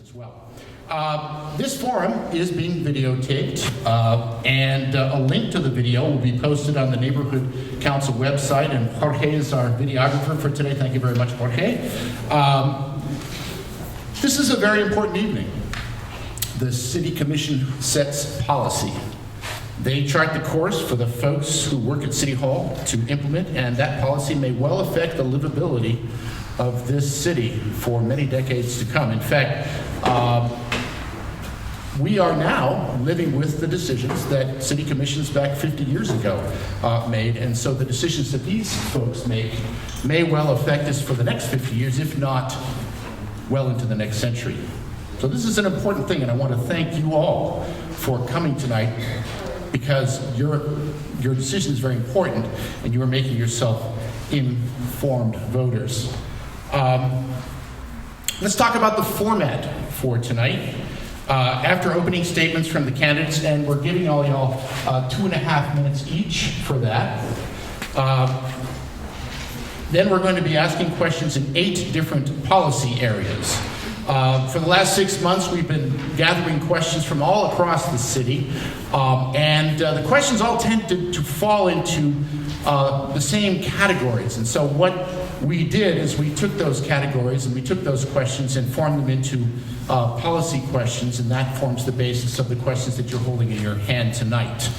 as well. This forum is being videotaped, and a link to the video will be posted on the Neighborhood Council website, and Jorge is our videographer for today. Thank you very much, Jorge. This is a very important evening. The City Commission sets policy. They chart the course for the folks who work at City Hall to implement, and that policy may well affect the livability of this city for many decades to come. In fact, we are now living with the decisions that city commissions back 50 years ago made, and so the decisions that these folks make may well affect us for the next 50 years, if not well into the next century. So this is an important thing, and I want to thank you all for coming tonight, because your decision is very important, and you are making yourself informed voters. Let's talk about the format for tonight. After opening statements from the candidates, and we're giving all y'all 2.5 minutes each for that. Then we're going to be asking questions in 8 different policy areas. For the last 6 months, we've been gathering questions from all across the city, and the questions all tend to fall into the same categories. And so what we did is we took those categories and we took those questions and formed them into policy questions, and that forms the basis of the questions that you're holding in your hand tonight.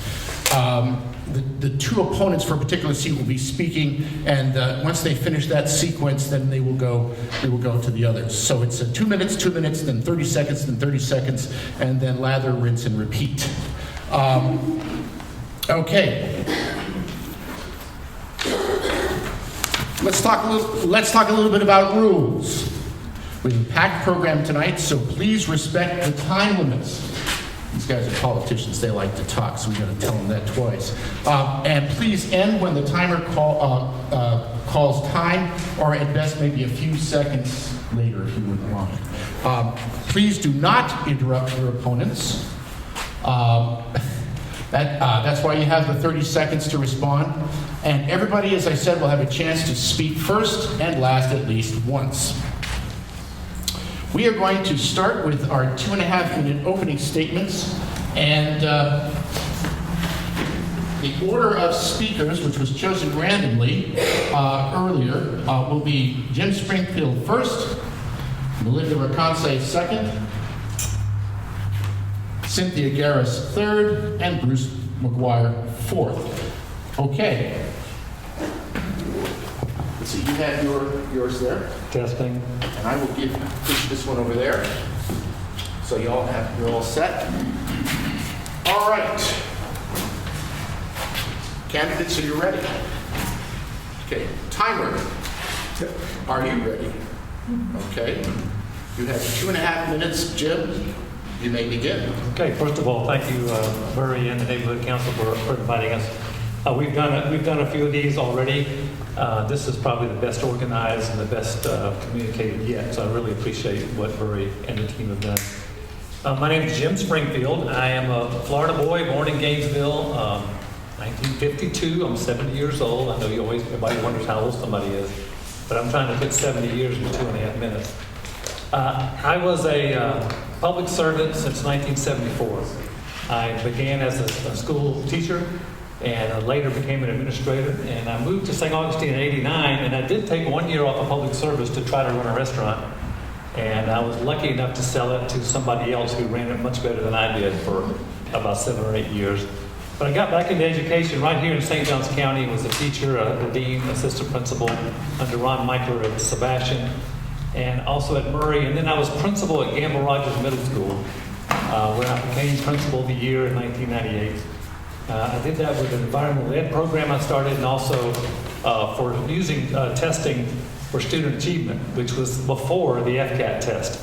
The 2 opponents for a particular seat will be speaking, and once they finish that sequence, then they will go to the others. So it's 2 minutes, 2 minutes, then 30 seconds, then 30 seconds, and then lather, rinse, and repeat. Okay. Let's talk a little bit about rules. We have a packed program tonight, so please respect the time limits. These guys are politicians, they like to talk, so we got to tell them that twice. And please end when the timer calls time, or at best maybe a few seconds later if you wouldn't mind. Please do not interrupt your opponents. That's why you have the 30 seconds to respond. And everybody, as I said, will have a chance to speak first and last at least once. We are going to start with our 2.5-minute opening statements, and the order of speakers, which was chosen randomly earlier, will be Jim Springfield first, Melinda Rakoncay second, Cynthia Garris third, and Bruce Maguire fourth. Okay. Let's see, you have yours there. Testing. And I will push this one over there. So you're all set. All right. Candidates, are you ready? Okay, timer. Are you ready? Okay. You have 2.5 minutes, Jim. You may begin. Okay, first of all, thank you, Burry and the Neighborhood Council for inviting us. We've done a few of these already. This is probably the best organized and the best communicated yet, so I really appreciate what Burry and the team have done. My name is Jim Springfield. I am a Florida boy, born in Gainesville, 1952. I'm 70 years old. I know everybody wonders how old somebody is, but I'm trying to put 70 years in 2.5 minutes. I was a public servant since 1974. I began as a school teacher, and later became an administrator, and I moved to St. Augustine in '89, and I did take 1 year off of public service to try to run a restaurant, and I was lucky enough to sell it to somebody else who ran it much better than I did for about 7 or 8 years. But I got back into education right here in St. Johns County, was a teacher, a dean, assistant principal under Ron Michler at Sebastian, and also at Murray, and then I was principal at Gamble Rogers Middle School, where I became principal of the year in 1998. I did that with an environmental ed program I started, and also for using testing for student achievement, which was before the FCAT test,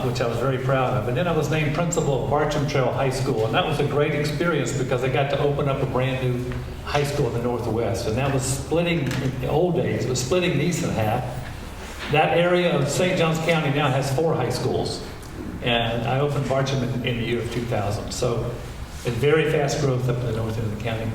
which I was very proud of. And then I was named principal of Bartram Trail High School, and that was a great experience because I got to open up a brand new high school in the Northwest. And that was splitting, in the old days, it was splitting the East in half. That area of St. Johns County now has 4 high schools, and I opened Bartram in the year of 2000. So it's very fast growth up in the north end of the county.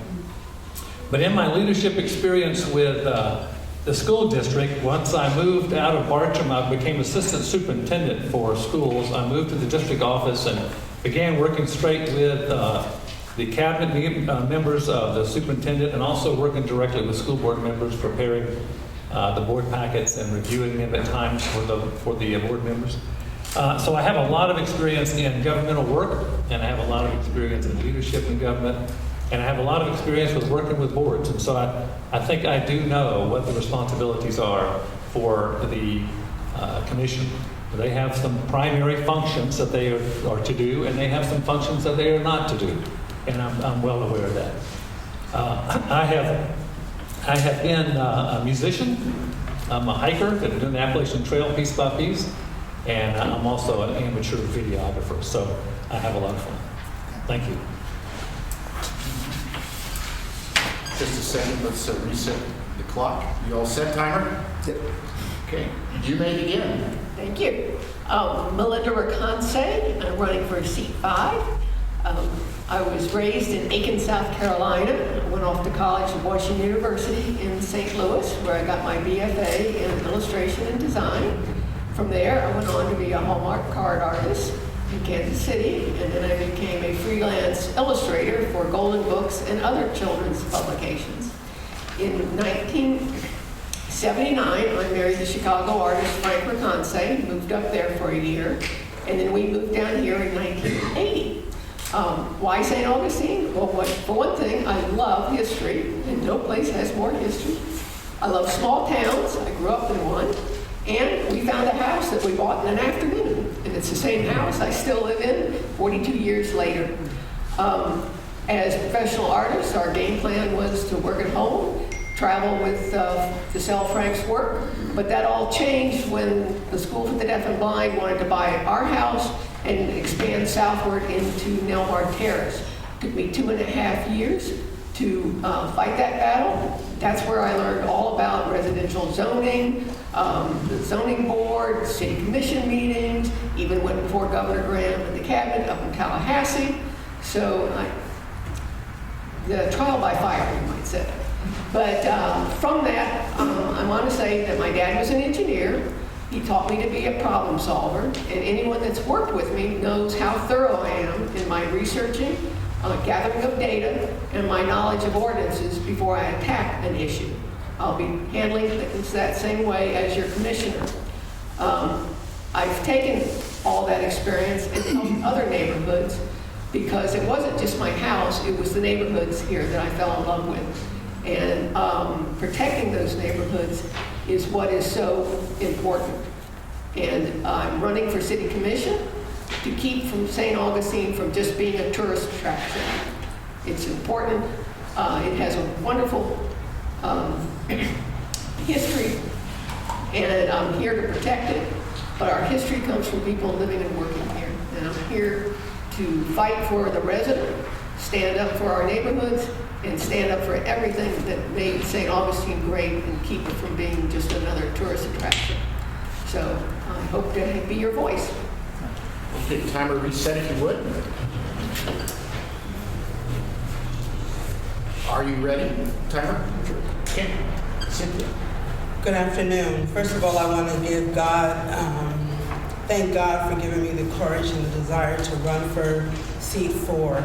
But in my leadership experience with the the school district. Once I moved out of Bartram, I became assistant superintendent for schools. I moved to the district office and began working straight with the cabinet members of the superintendent, and also working directly with school board members, preparing the board packets and reviewing them at times for the board members. So I have a lot of experience in governmental work, and I have a lot of experience in leadership in government, and I have a lot of experience with working with boards. And so I think I do know what the responsibilities are for the commission. They have some primary functions that they are to do, and they have some functions that they are not to do. And I'm well aware of that. I have been a musician. I'm a hiker, been doing the Appalachian Trail piece by piece, and I'm also an amateur videographer, so I have a lot of fun. Thank you. Just a second, let's reset the clock. You all set, timer? Yep. Okay, you may begin. Thank you. Melinda Rakoncay. I'm running for seat 5. I was raised in Aiken, South Carolina. I went off to college at Washington University in St. Louis, where I got my BFA in illustration and design. From there, I went on to be a Hallmark card artist in Kansas City, and then I became a freelance illustrator for Golden Books and other children's publications. In 1979, I married the Chicago artist Frank Rakoncay, moved up there for a year, and then we moved down here in 1980. Why St. Augustine? Well, for one thing, I love history, and no place has more history. I love small towns. I grew up in one. And we found a house that we bought in an afternoon. And it's the same house I still live in 42 years later. As professional artists, our game plan was to work at home, travel to sell Frank's work. But that all changed when the School for the Deaf and Blind wanted to buy our house and expand southward into Nelmar Terrace. It took me 2.5 years to fight that battle. That's where I learned all about residential zoning, the zoning board, city commission meetings, even went before Governor Graham and the cabinet up in Tallahassee. So the trial by fire, you might say. But from that, I want to say that my dad was an engineer. He taught me to be a problem solver, and anyone that's worked with me knows how thorough I am in my researching, gathering of data, and my knowledge of ordinances before I attack an issue. I'll be handling things that same way as your commissioner. I've taken all that experience and helped other neighborhoods, because it wasn't just my house, it was the neighborhoods here that I fell in love with. And protecting those neighborhoods is what is so important. And I'm running for city commission to keep from St. Augustine from just being a tourist attraction. It's important. It has a wonderful history, and I'm here to protect it. But our history comes from people living and working here. And I'm here to fight for the resident, stand up for our neighborhoods, and stand up for everything that made St. Augustine great and keep it from being just another tourist attraction. So I hope to be your voice. Okay, timer reset if you would. Are you ready, timer? Okay, Cynthia. Good afternoon. First of all, I want to give thank God for giving me the courage and the desire to run for seat 4.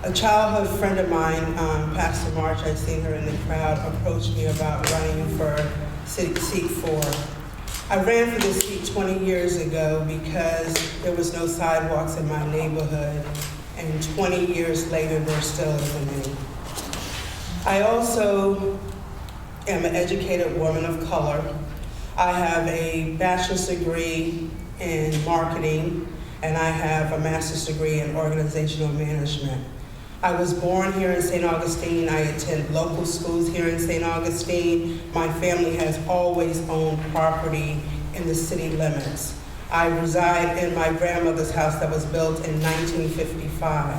A childhood friend of mine, Pastor March, I seen her in the crowd, approached me about running for seat 4. I ran for this seat 20 years ago because there was no sidewalks in my neighborhood, and 20 years later, there still isn't any. I also am an educated woman of color. I have a bachelor's degree in marketing, and I have a master's degree in organizational management. I was born here in St. Augustine. I attend local schools here in St. Augustine. My family has always owned property in the city limits. I reside in my grandmother's house that was built in 1955.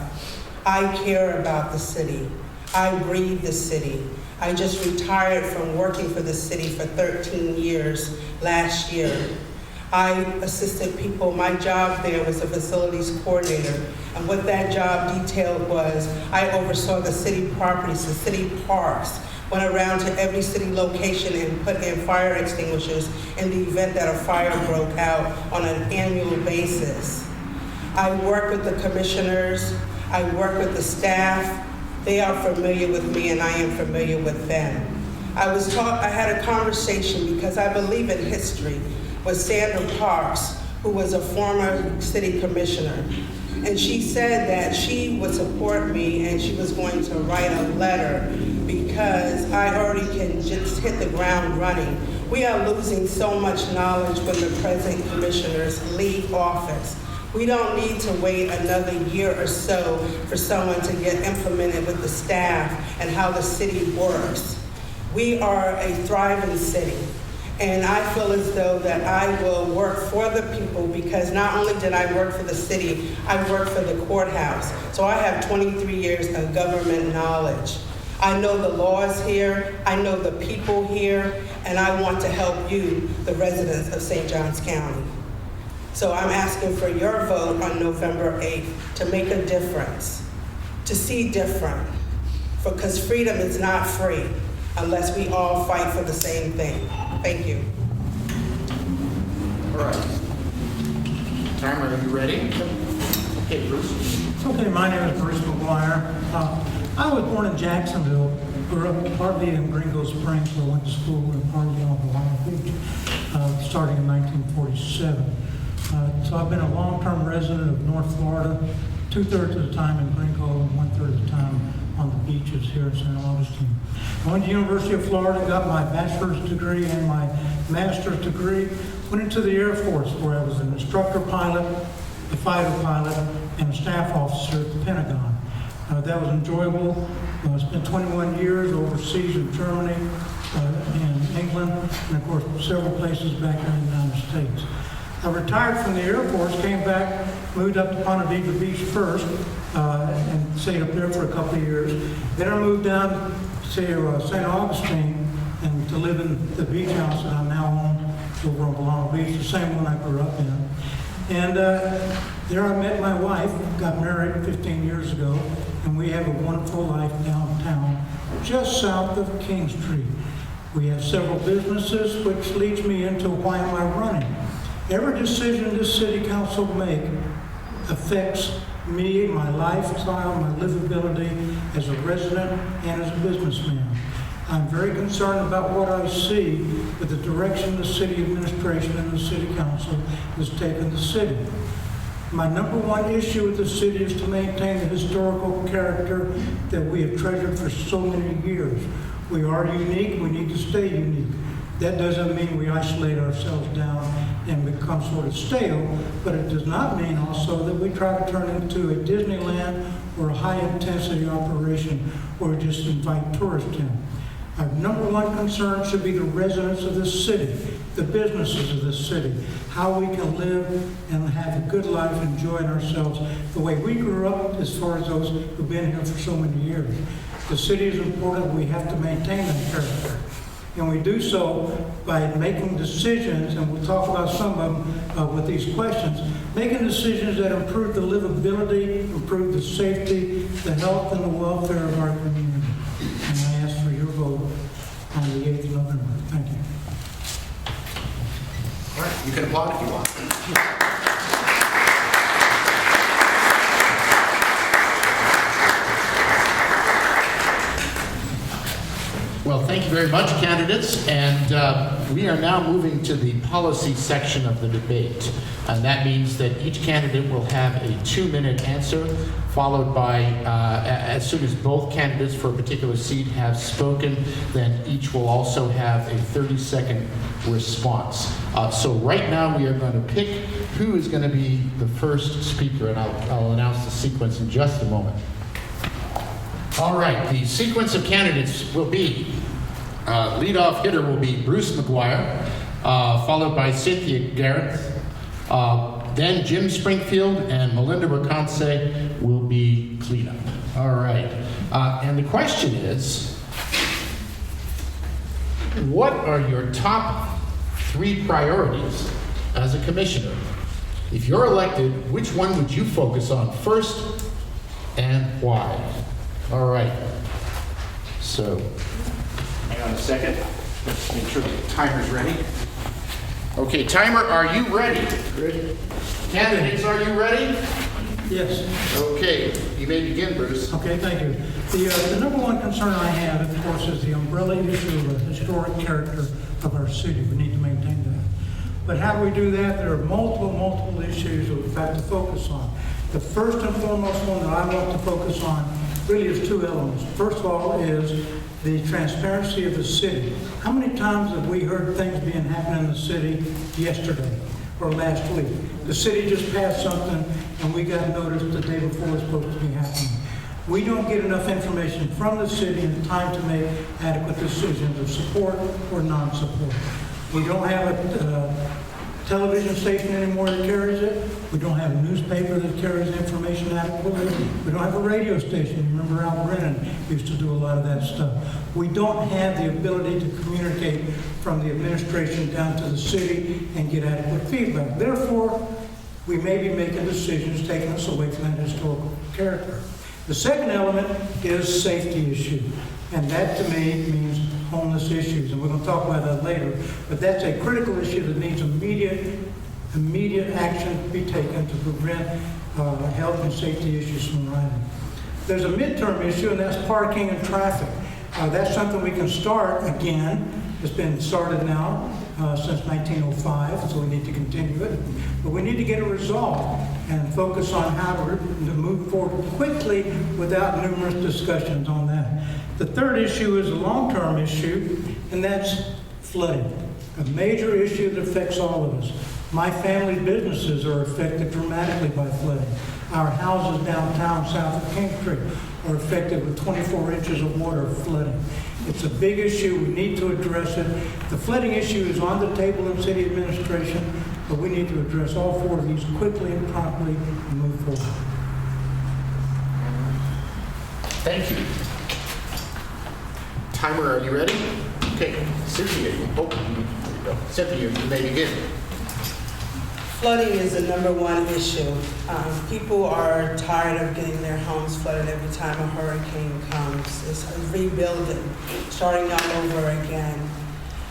I care about the city. I breathe the city. I just retired from working for the city for 13 years last year. I assisted people. My job there was a facilities coordinator. And what that job detailed was I oversaw the city properties, the city parks, went around to every city location and put in fire extinguishers in the event that a fire broke out on an annual basis. I work with the commissioners, I work with the staff. They are familiar with me and I am familiar with them. I had a conversation because I believe in history with Sandra Parks, who was a former city commissioner. And she said that she would support me and she was going to write a letter because I already can just hit the ground running. We are losing so much knowledge when the present commissioners leave office. We don't need to wait another year or so for someone to get implemented with the staff and how the city works. We are a thriving city. And I feel as though that I will work for the people because not only did I work for the city, I worked for the courthouse. So I have 23 years of government knowledge. I know the laws here, I know the people here, and I want to help you, the residents of St. Johns County. So I'm asking for your vote on November 8th to make a difference, to see different, because freedom is not free unless we all fight for the same thing. Thank you. All right. Timer, are you ready? Okay, Bruce. Okay, my name is Bruce Maguire. I was born in Jacksonville, grew up partly in Gringo Springs, where I went to school, and partly on Long Beach, starting in 1947. So I've been a long-term resident of North Florida, 2/3 of the time in Gringo and 1/3 of the time on the beaches here in St. Augustine. I went to the University of Florida, got my bachelor's degree and my master's degree, went into the Air Force where I was an instructor pilot, a fighter pilot, and a staff officer at the Pentagon. That was enjoyable. I spent 21 years overseas in Germany, in England, and of course several places back in the United States. I retired from the Air Force, came back, moved up to Ponte Vedra Beach first, and stayed up there for a couple of years. Then I moved down to St. Augustine and to live in the beach house that I now own over on Long Beach, the same one I grew up in. And there I met my wife, got married 15 years ago, and we have a wonderful life downtown, just south of King Street. We have several businesses, which leads me into why am I running. Every decision this city council make affects me, my lifestyle, my livability as a resident and as a businessman. I'm very concerned about what I see with the direction the city administration and the city council has taken the city. My number one issue with the city is to maintain the historical character that we have treasured for so many years. We are unique, we need to stay unique. That doesn't mean we isolate ourselves down and become sort of stale, but it does not mean also that we try to turn into a Disneyland or a high-intensity operation where we just invite tourists in. Our number one concern should be the residents of this city, the businesses of this city, how we can live and have a good life, enjoying ourselves the way we grew up as far as those who've been here for so many years. The city is important, we have to maintain that character. And we do so by making decisions, and we'll talk about some of them with these questions, making decisions that improve the livability, improve the safety, the health, and the welfare of our community. And I ask for your vote on the 8th of November. Thank you. All right, you can applaud if you want. Well, thank you very much, candidates. And we are now moving to the policy section of the debate. And that means that each candidate will have a 2-minute answer, followed by, as soon as both candidates for a particular seat have spoken, then each will also have a 30-second response. So right now we are going to pick who is going to be the first speaker, and I'll announce the sequence in just a moment. All right, the sequence of candidates will be, leadoff hitter will be Bruce Maguire, followed by Cynthia Garris, then Jim Springfield, and Melinda Rakoncay will be cleanup. All right, and the question is, what are your top 3 priorities as a commissioner? If you're elected, which one would you focus on first and why? All right, so Hang on a second. Let's make sure the timer's ready. Okay, timer, are you ready? Ready. Candidates, are you ready? Yes. Okay, you may begin, Bruce. Okay, thank you. The number one concern I have, of course, is the umbrella issue of the historic character of our city. We need to maintain that. But how do we do that? There are multiple issues that we have to focus on. The first and foremost one that I want to focus on really is two elements. First of all is the transparency of the city. How many times have we heard things being happening in the city yesterday or last week? The city just passed something and we got notice the day before it's supposed to be happening. We don't get enough information from the city in time to make adequate decisions of support or non-support. We don't have a television station anymore that carries it. We don't have a newspaper that carries information adequately. We don't have a radio station. Remember Al Brennan used to do a lot of that stuff. We don't have the ability to communicate from the administration down to the city and get adequate feedback. Therefore, we may be making decisions taking us away from that historical character. The second element is safety issue. And that to me means homeless issues. And we're going to talk about that later. But that's a critical issue that needs immediate action to be taken to prevent health and safety issues from rising. There's a midterm issue, and that's parking and traffic. That's something we can start again. It's been started now since 1905, so we need to continue it. But we need to get it resolved and focus on how to move forward quickly without numerous discussions on that. The third issue is a long-term issue, and that's flooding, a major issue that affects all of us. My family's businesses are affected dramatically by flooding. Our houses downtown south of King Street are affected with 24 inches of water flooding. It's a big issue. We need to address it. The flooding issue is on the table in city administration, but we need to address all four of these quickly and promptly and move forward. Thank you. Timer, are you ready? Okay, Cynthia, there you go. Cynthia, you may begin. Flooding is the number one issue. People are tired of getting their homes flooded every time a hurricane comes. It's rebuilding, starting all over again.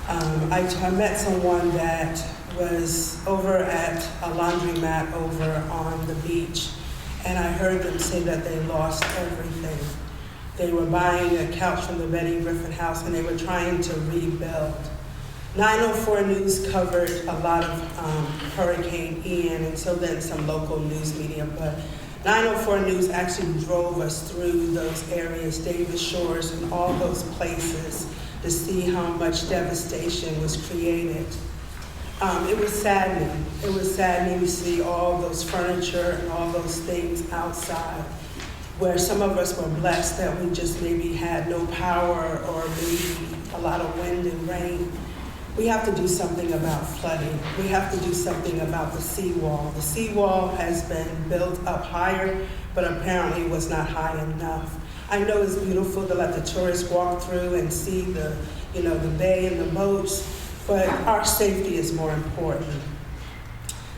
I met someone that was over at a laundromat over on the beach, and I heard them say that they lost everything. They were buying a couch from the Betty Griffin house, and they were trying to rebuild. 904 News covered a lot of Hurricane Ian, and so then some local news media, but 904 News actually drove us through those areas, Davis Shores and all those places, to see how much devastation was created. It was saddening. It was saddening to see all those furniture and all those things outside, where some of us were blessed that we just maybe had no power or maybe a lot of wind and rain. We have to do something about flooding. We have to do something about the seawall. The seawall has been built up higher, but apparently was not high enough. I know it's beautiful to let the tourists walk through and see the bay and the boats, but our safety is more important.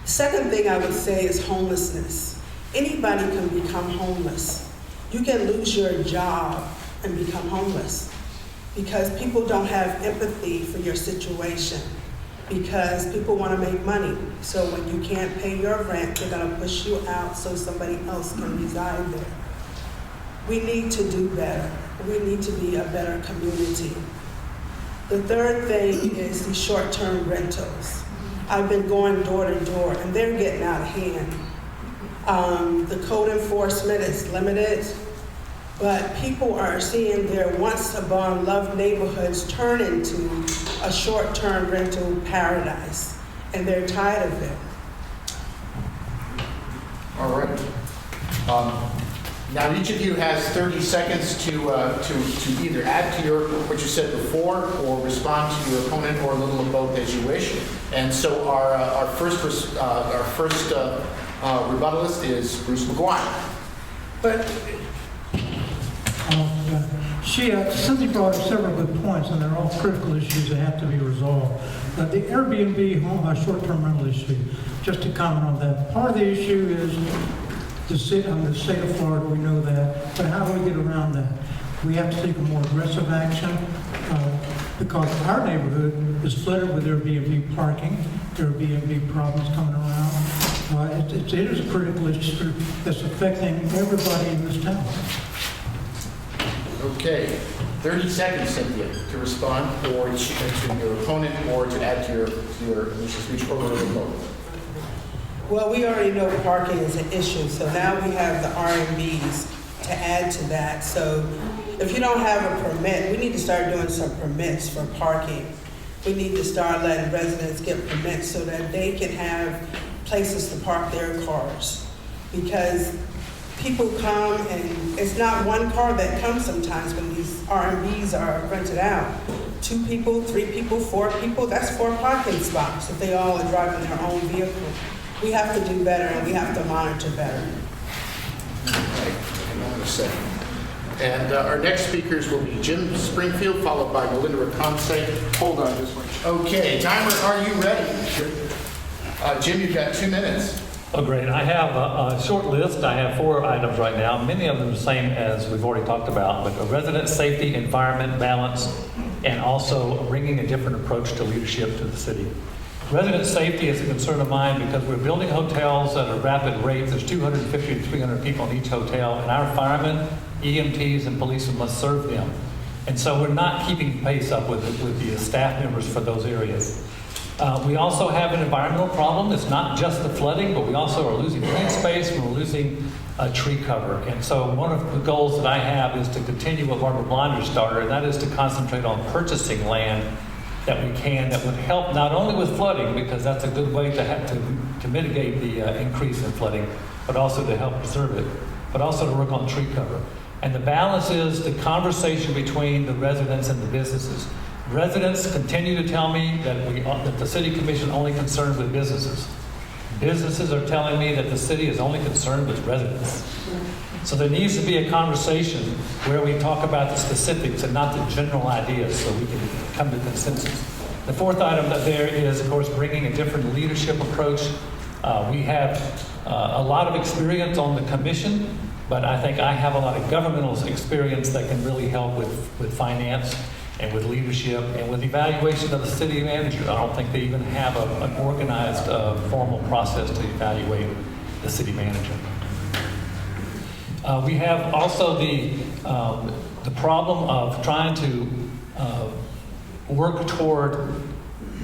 The second thing I would say is homelessness. Anybody can become homeless. You can lose your job and become homeless, because people don't have empathy for your situation, because people want to make money. So when you can't pay your rent, they're going to push you out so somebody else can reside there. We need to do better. We need to be a better community. The third thing is the short-term rentals. I've been going door to door, and they're getting out of hand. The code enforcement is limited, but people are seeing their once-upon loved neighborhoods turn into a short-term rental paradise, and they're tired of it. All right. Now each of you has 30 seconds to either add to what you said before, or respond to your opponent, or a little of both as you wish. And so our first rebuttalist is Bruce Maguire. But Cynthia brought up several good points, and they're all critical issues that have to be resolved. The Airbnb short-term rental issue, just to comment on that, part of the issue is the state of Florida, we know that, but how do we get around that? We have to take a more aggressive action. because our neighborhood is flooded with Airbnb parking, Airbnb problems coming around. It is a critical issue that's affecting everybody in this town. Okay, 30 seconds, Cynthia, to respond, or to your opponent, or to add to your initial speech, or to vote. Well, we already know parking is an issue, so now we have the RMBs to add to that. So if you don't have a permit, we need to start doing some permits for parking. We need to start letting residents get permits so that they can have places to park their cars. Because people come and it's not one car that comes sometimes when these RMBs are rented out. 2 people, 3 people, 4 people, that's 4 parking spots if they all are driving their own vehicle. We have to do better and we have to monitor better. Right, hang on a second. And our next speakers will be Jim Springfield, followed by Melinda Rakoncay. Hold on just one. Okay, timer, are you ready? Jim, you've got 2 minutes. Oh, great. I have a short list. I have 4 items right now. Many of them the same as we've already talked about, but resident safety, environment, balance, and also bringing a different approach to leadership to the city. Resident safety is a concern of mine because we're building hotels at a rapid rate. There's 250 to 300 people in each hotel, and our firemen, EMTs, and policemen must serve them. And so we're not keeping pace up with the staff members for those areas. We also have an environmental problem. It's not just the flooding, but we also are losing green space and we're losing tree cover. And so one of the goals that I have is to continue what Barbara Blinder started, and that is to concentrate on purchasing land that we can, that would help not only with flooding, because that's a good way to mitigate the increase in flooding, but also to help preserve it, but also to work on tree cover. And the balance is the conversation between the residents and the businesses. Residents continue to tell me that the city commission is only concerned with businesses. Businesses are telling me that the city is only concerned with residents. So there needs to be a conversation where we talk about the specifics and not the general ideas so we can come to consensus. The 4th item that there is, of course, bringing a different leadership approach. We have a lot of experience on the commission, but I think I have a lot of governmental experience that can really help with finance and with leadership and with evaluation of the city manager. I don't think they even have an organized formal process to evaluate the city manager. We have also the problem of trying to work toward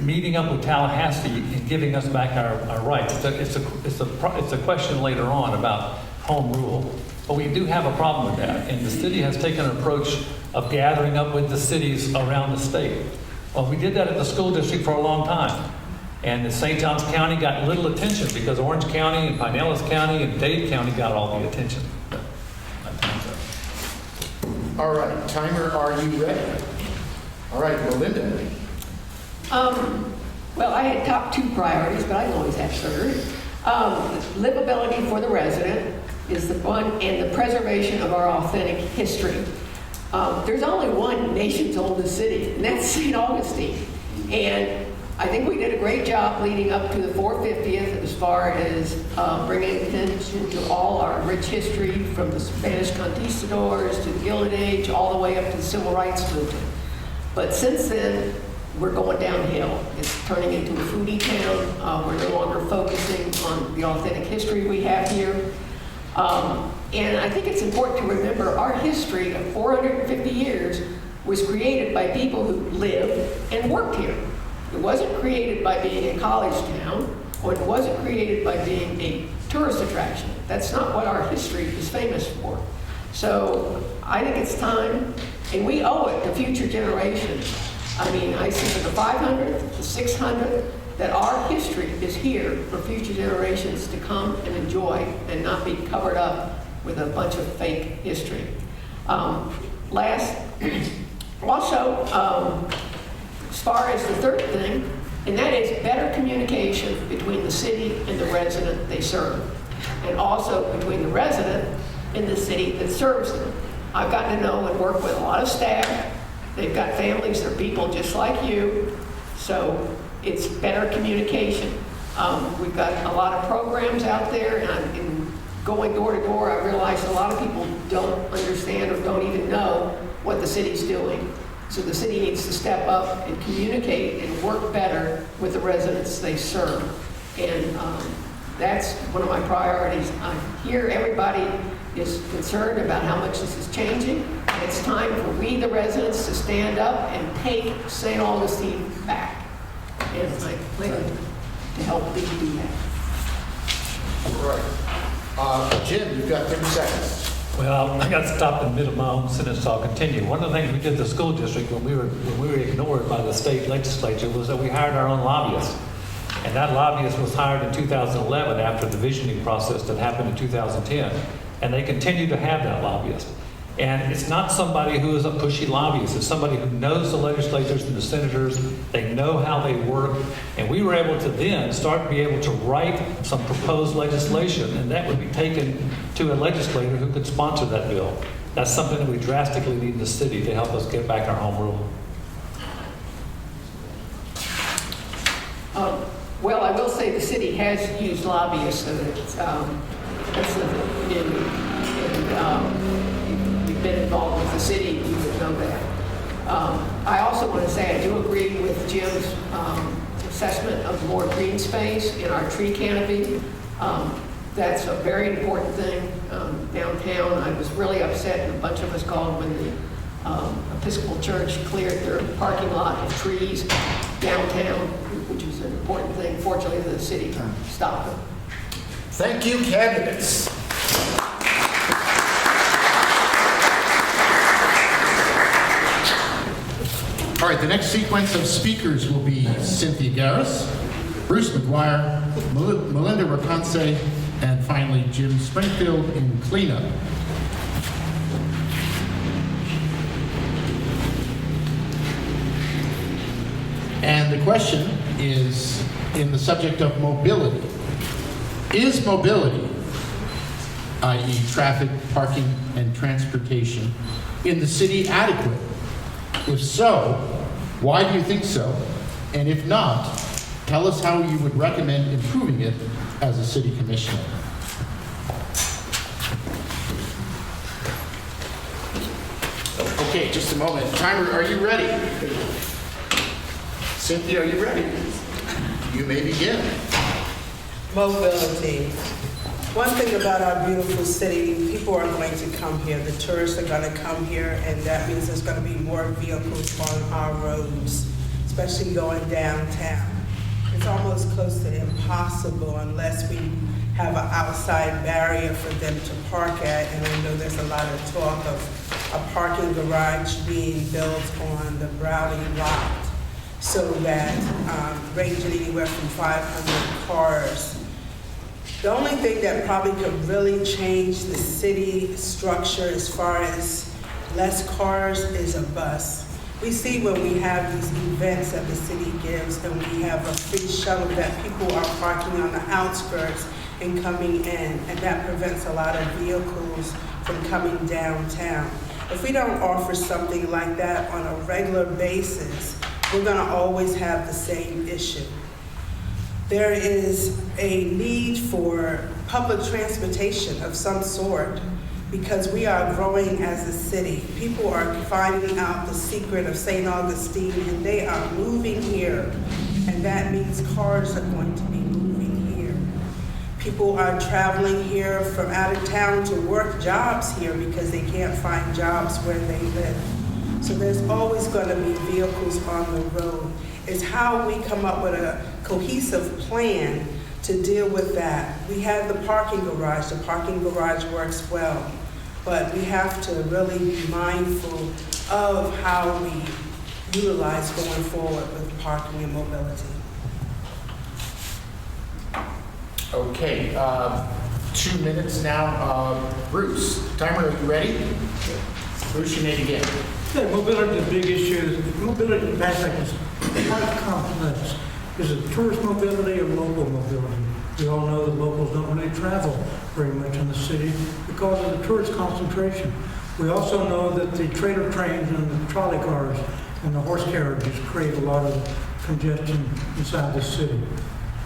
meeting up with Tallahassee and giving us back our rights. It's a question later on about home rule, but we do have a problem with that. And the city has taken an approach of gathering up with the cities around the state. Well, we did that at the school district for a long time. And St. Johns County got little attention because Orange County and Pinellas County and Dade County got all the attention. All right, timer, are you ready? All right, Melinda. Well, I had top 2 priorities, but I can always have 3rd. Livability for the resident is the one, and the preservation of our authentic history. There's only one nation's oldest city, and that's St. Augustine. And I think we did a great job leading up to the 450th as far as bringing attention to all our rich history, from the Spanish conquistadors to the Gilded Age, all the way up to the Civil Rights Movement. But since then, we're going downhill. It's turning into a foodie town. We're no longer focusing on the authentic history we have here. And I think it's important to remember our history of 450 years was created by people who lived and worked here. It wasn't created by being a college town, or it wasn't created by being a tourist attraction. That's not what our history is famous for. So I think it's time, and we owe it to future generations. I mean, I see for the 500th, the 600th, that our history is here for future generations to come and enjoy and not be covered up with a bunch of fake history. As far as the 3rd thing, and that is better communication between the city and the resident they serve, and also between the resident and the city that serves them. I've gotten to know and work with a lot of staff. They've got families, they're people just like you, so it's better communication. We've got a lot of programs out there, and in going door to door, I realize a lot of people don't understand or don't even know what the city's doing. So the city needs to step up and communicate and work better with the residents they serve. And that's one of my priorities. I hear everybody is concerned about how much this is changing. It's time for we, the residents, to stand up and take St. Augustine back. And I plan to help me do that. All right. Jim, you've got 30 seconds. Well, I got stopped in the middle of my own sentence, so I'll continue. One of the things we did at the school district when we were ignored by the state legislature was that we hired our own lobbyist. And that lobbyist was hired in 2011 after the visioning process that happened in 2010. And they continue to have that lobbyist. And it's not somebody who is a pushy lobbyist. It's somebody who knows the legislators and the senators. They know how they work. And we were able to then start to be able to write some proposed legislation, and that would be taken to a legislator who could sponsor that bill. That's something that we drastically need in the city to help us get back our home rule. Well, I will say the city has used lobbyists, so that's nothing new. And you've been involved with the city, you would know that. I also want to say I do agree with Jim's assessment of more green space in our tree canopy. That's a very important thing downtown. I was really upset, and a bunch of us called when the Episcopal Church cleared their parking lot of trees downtown, which is an important thing. Fortunately, the city stopped them. Thank you, candidates. All right, the next sequence of speakers will be Cynthia Garris, Bruce Maguire, Melinda Rakoncay, and finally Jim Springfield in cleanup. And the question is in the subject of mobility. Is mobility, i.e. traffic, parking, and transportation, in the city adequate? If so, why do you think so? And if not, tell us how you would recommend improving it as a city commissioner. Okay, just a moment. Timer, are you ready? Cynthia, are you ready? You may begin. Mobility. One thing about our beautiful city, people are going to come here. The tourists are going to come here, and that means there's going to be more vehicles on our roads, especially going downtown. It's almost close to impossible unless we have an outside barrier for them to park at, and I know there's a lot of talk of a parking garage being built on the Browdy lot, so that ranging anywhere from 500 cars. The only thing that probably could really change the city structure as far as less cars is a bus. We see when we have these events that the city gives and we have a free shuttle that people are parking on the outskirts and coming in, and that prevents a lot of vehicles from coming downtown. If we don't offer something like that on a regular basis, we're gonna always have the same issue. There is a need for public transportation of some sort because we are growing as a city. People are finding out the secret of St. Augustine and they are moving here, and that means cars are going to be moving here. People are traveling here from out of town to work jobs here because they can't find jobs where they live. So there's always going to be vehicles on the road. It's how we come up with a cohesive plan to deal with that. We have the parking garage. The parking garage works well, but we have to really be mindful of how we utilize going forward with parking and mobility. Okay, 2 minutes now. Bruce, timer, are you ready? Bruce, you may begin. Yeah, mobility is a big issue. Mobility in Passac is quite complex. Is it tourist mobility or local mobility? We all know that locals don't really travel very much in the city because of the tourist concentration. We also know that the trailer trains and the trolley cars and the horse carriages create a lot of congestion inside the city.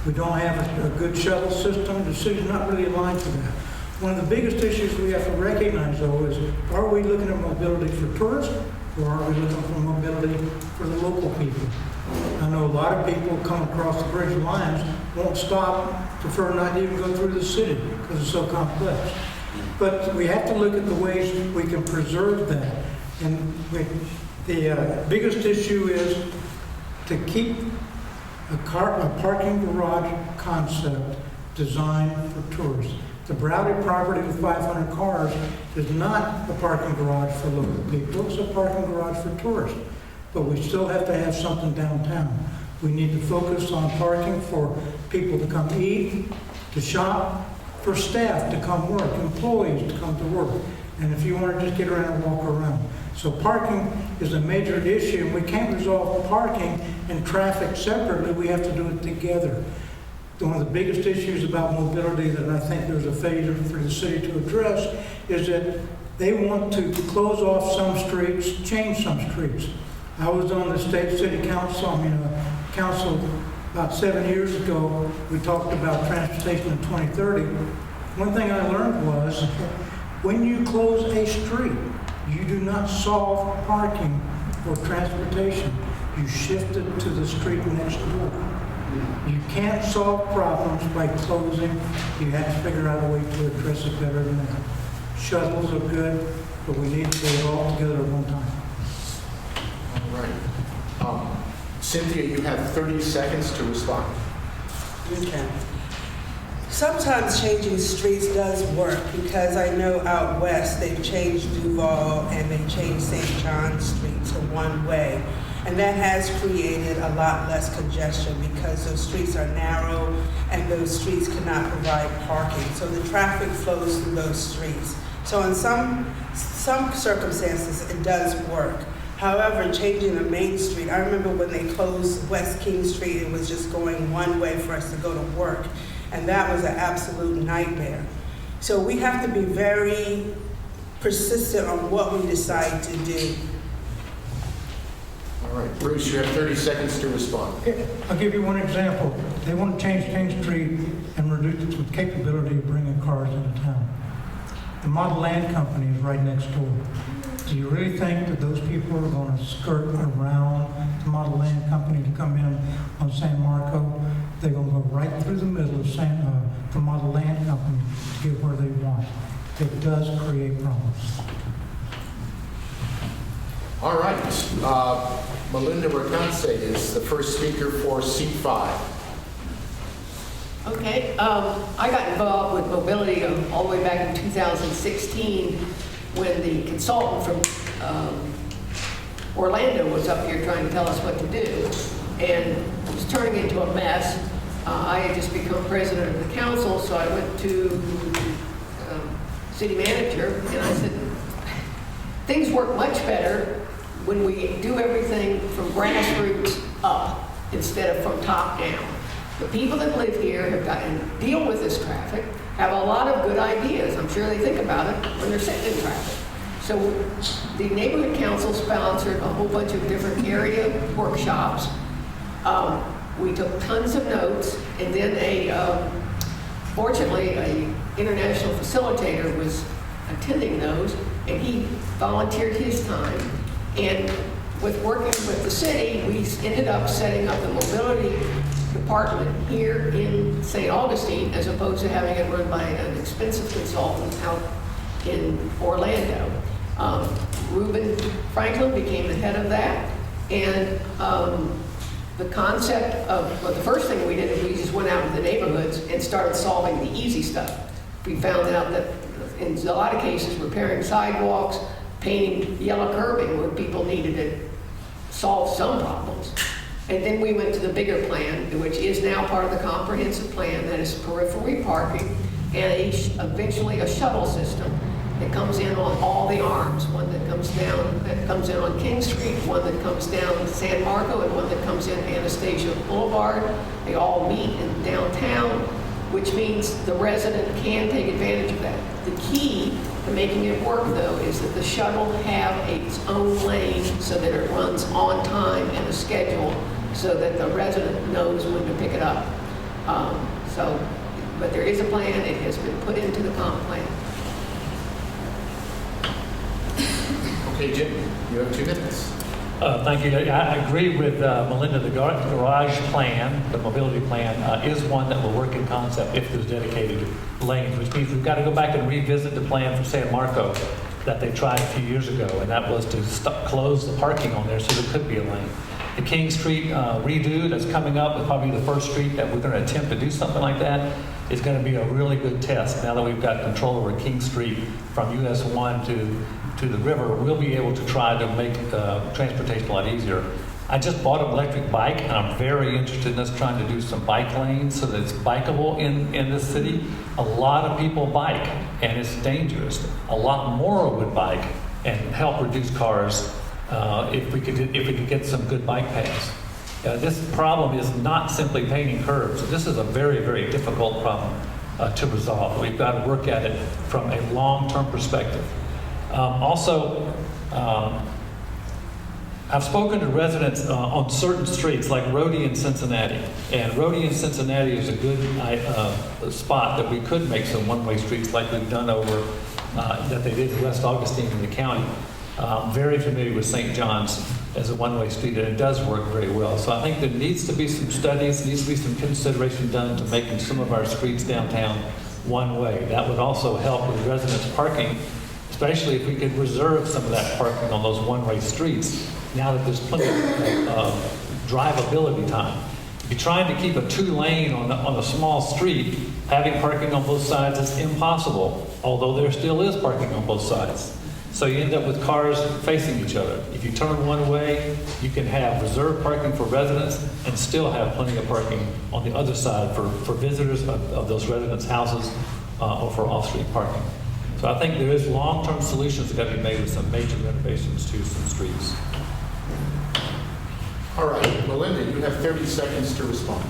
We don't have a good shuttle system. The city's not really aligned for that. One of the biggest issues we have to recognize, though, is are we looking at mobility for tourists or are we looking for mobility for the local people? I know a lot of people come across the bridge lines, won't stop, prefer not to even go through the city because it's so complex. But we have to look at the ways we can preserve that. And the biggest issue is to keep a parking garage concept designed for tourists. The Browdy property with 500 cars is not a parking garage for local people, it's a parking garage for tourists. But we still have to have something downtown. We need to focus on parking for people to come eat, to shop, for staff to come work, employees to come to work. And if you want to just get around and walk around. So parking is a major issue, and we can't resolve parking and traffic separately, we have to do it together. One of the biggest issues about mobility that I think there's a failure for the city to address is that they want to close off some streets, change some streets. I was on the state city council, council about 7 years ago. We talked about transportation in 2030. One thing I learned was when you close a street, you do not solve parking or transportation. You shift it to the street next door. You can't solve problems by closing. You have to figure out a way to address it better than that. Shuttles are good, but we need to get it all together at one time. All right. Cynthia, you have 30 seconds to respond. Okay. Sometimes changing streets does work because I know out west they've changed Duval and they changed St. John Street to one way. And that has created a lot less congestion because those streets are narrow and those streets cannot provide parking. So the traffic flows through those streets. So in some circumstances, it does work. However, changing the main street, I remember when they closed West King Street, it was just going one way for us to go to work. And that was an absolute nightmare. So we have to be very persistent on what we decide to do. All right, Bruce, you have 30 seconds to respond. Okay, I'll give you one example. They want to change King Street and reduce its capability of bringing cars into town. The Model Land Company is right next door. Do you really think that those people are going to skirt around the Model Land Company to come in on San Marco? They're going to go right through the middle of the Model Land Company to get where they want. It does create problems. All right. Melinda Rakoncay is the first speaker for seat 5. Okay, I got involved with mobility all the way back in 2016 when the consultant from Orlando was up here trying to tell us what to do, and it was turning into a mess. I had just become president of the council, so I went to city manager, and I said, things work much better when we do everything from grassroots up instead of from top down. The people that live here have gotten to deal with this traffic, have a lot of good ideas. I'm sure they think about it when they're sitting in traffic. So the neighborhood council sponsored a whole bunch of different area workshops. We took tons of notes, and then fortunately, an international facilitator was attending those, and he volunteered his time. And with working with the city, we ended up setting up the mobility department here in St. Augustine, as opposed to having it run by an expensive consultant out in Orlando. Reuben Franklin became the head of that, and the concept of, well, the first thing we did is we just went out in the neighborhoods and started solving the easy stuff. We found out that in a lot of cases, repairing sidewalks, painting yellow curbing where people needed to solve some problems. And then we went to the bigger plan, which is now part of the comprehensive plan, that is periphery parking and eventually a shuttle system that comes in on all the arms, one that comes in on King Street, one that comes down San Marco, and one that comes in Anastasia Boulevard. They all meet in downtown, which means the resident can take advantage of that. The key to making it work, though, is that the shuttle have its own lane so that it runs on time and a schedule so that the resident knows when to pick it up. But there is a plan. It has been put into the comp plan. Okay, Jim, you have 2 minutes. Thank you. I agree with Melinda. The garage plan, the mobility plan, is one that will work in concept if there's dedicated lanes, which means we've got to go back and revisit the plan for San Marco that they tried a few years ago, and that was to close the parking on there so there could be a lane. The King Street redo that's coming up is probably the first street that we're going to attempt to do something like that. Is going to be a really good test. Now that we've got control over King Street from US 1 to the river, we'll be able to try to make transportation a lot easier. I just bought an electric bike, and I'm very interested in us trying to do some bike lanes so that it's bikeable in this city. A lot of people bike, and it's dangerous. A lot more would bike and help reduce cars if we could get some good bike paths. This problem is not simply painting curbs. This is a very, very difficult problem to resolve. We've got to work at it from a long-term perspective. I've spoken to residents on certain streets, like Rhodey in Cincinnati. And Rhodey in Cincinnati is a good spot that we could make some one-way streets like we've done over, that they did in West Augustine in the county. Very familiar with St. John's as a one-way street, and it does work very well. So I think there needs to be some studies, needs to be some consideration done to making some of our streets downtown one-way. That would also help with residents parking, especially if we could reserve some of that parking on those one-way streets now that there's plenty of drivability time. If you're trying to keep a 2-lane on a small street, having parking on both sides is impossible, although there still is parking on both sides. So you end up with cars facing each other. If you turn one way, you can have reserved parking for residents and still have plenty of parking on the other side for visitors of those residents' houses or for off-street parking. So I think there is long-term solutions that got to be made with some major renovations to some streets. All right, Melinda, you have 30 seconds to respond.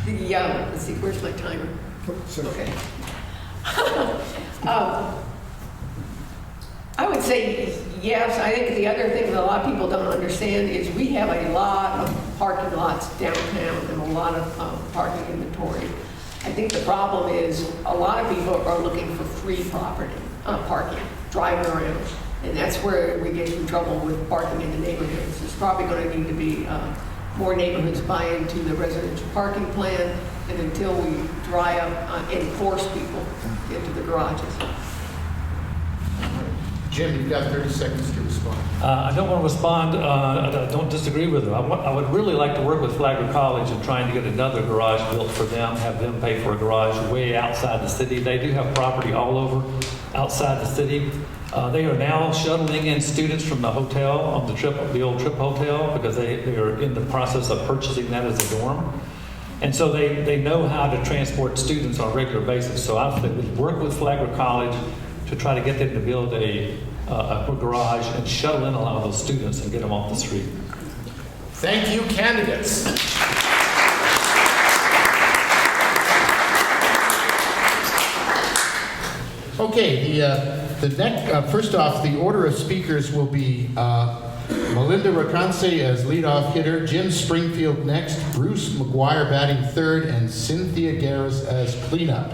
Let's see, where's my timer? Okay. I would say yes. I think the other thing that a lot of people don't understand is we have a lot of parking lots downtown and a lot of parking inventory. I think the problem is a lot of people are looking for free parking, driving around. And that's where we get in trouble with parking in the neighborhoods. There's probably going to need to be more neighborhoods buy into the residential parking plan, and until we dry up and force people into the garages. Jim, you've got 30 seconds to respond. I don't want to respond. I don't disagree with her. I would really like to work with Flagler College in trying to get another garage built for them, have them pay for a garage way outside the city. They do have property all over outside the city. They are now shuttling in students from the hotel on the old Trip Hotel, because they are in the process of purchasing that as a dorm. And so they know how to transport students on a regular basis. So I would work with Flagler College to try to get them to build a garage and shuttle in a lot of those students and get them off the street. Thank you, candidates. Okay, the next, first off, the order of speakers will be Melinda Rakoncay as leadoff hitter, Jim Springfield next, Bruce Maguire batting third, and Cynthia Garris as cleanup.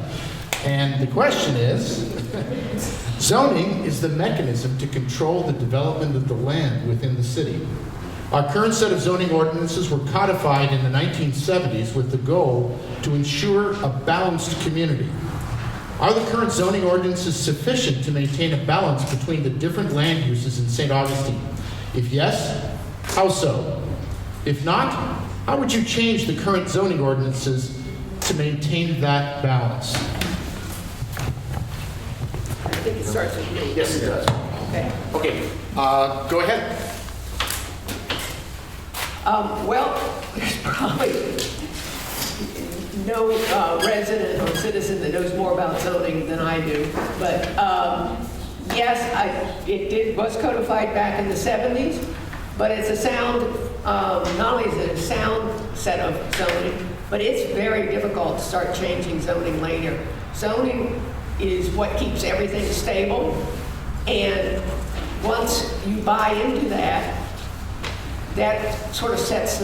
And the question is, zoning is the mechanism to control the development of the land within the city. Our current set of zoning ordinances were codified in the 1970s with the goal to ensure a balanced community. Are the current zoning ordinances sufficient to maintain a balance between the different land uses in St. Augustine? If yes, how so? If not, how would you change the current zoning ordinances to maintain that balance? I think it starts with me. Yes, it does. Okay. Okay, go ahead. Well, there's probably no resident or citizen that knows more about zoning than I do. But yes, it was codified back in the 70s, but it's a sound, not only is it a sound set of zoning, but it's very difficult to start changing zoning later. Zoning is what keeps everything stable, and once you buy into that, that sort of sets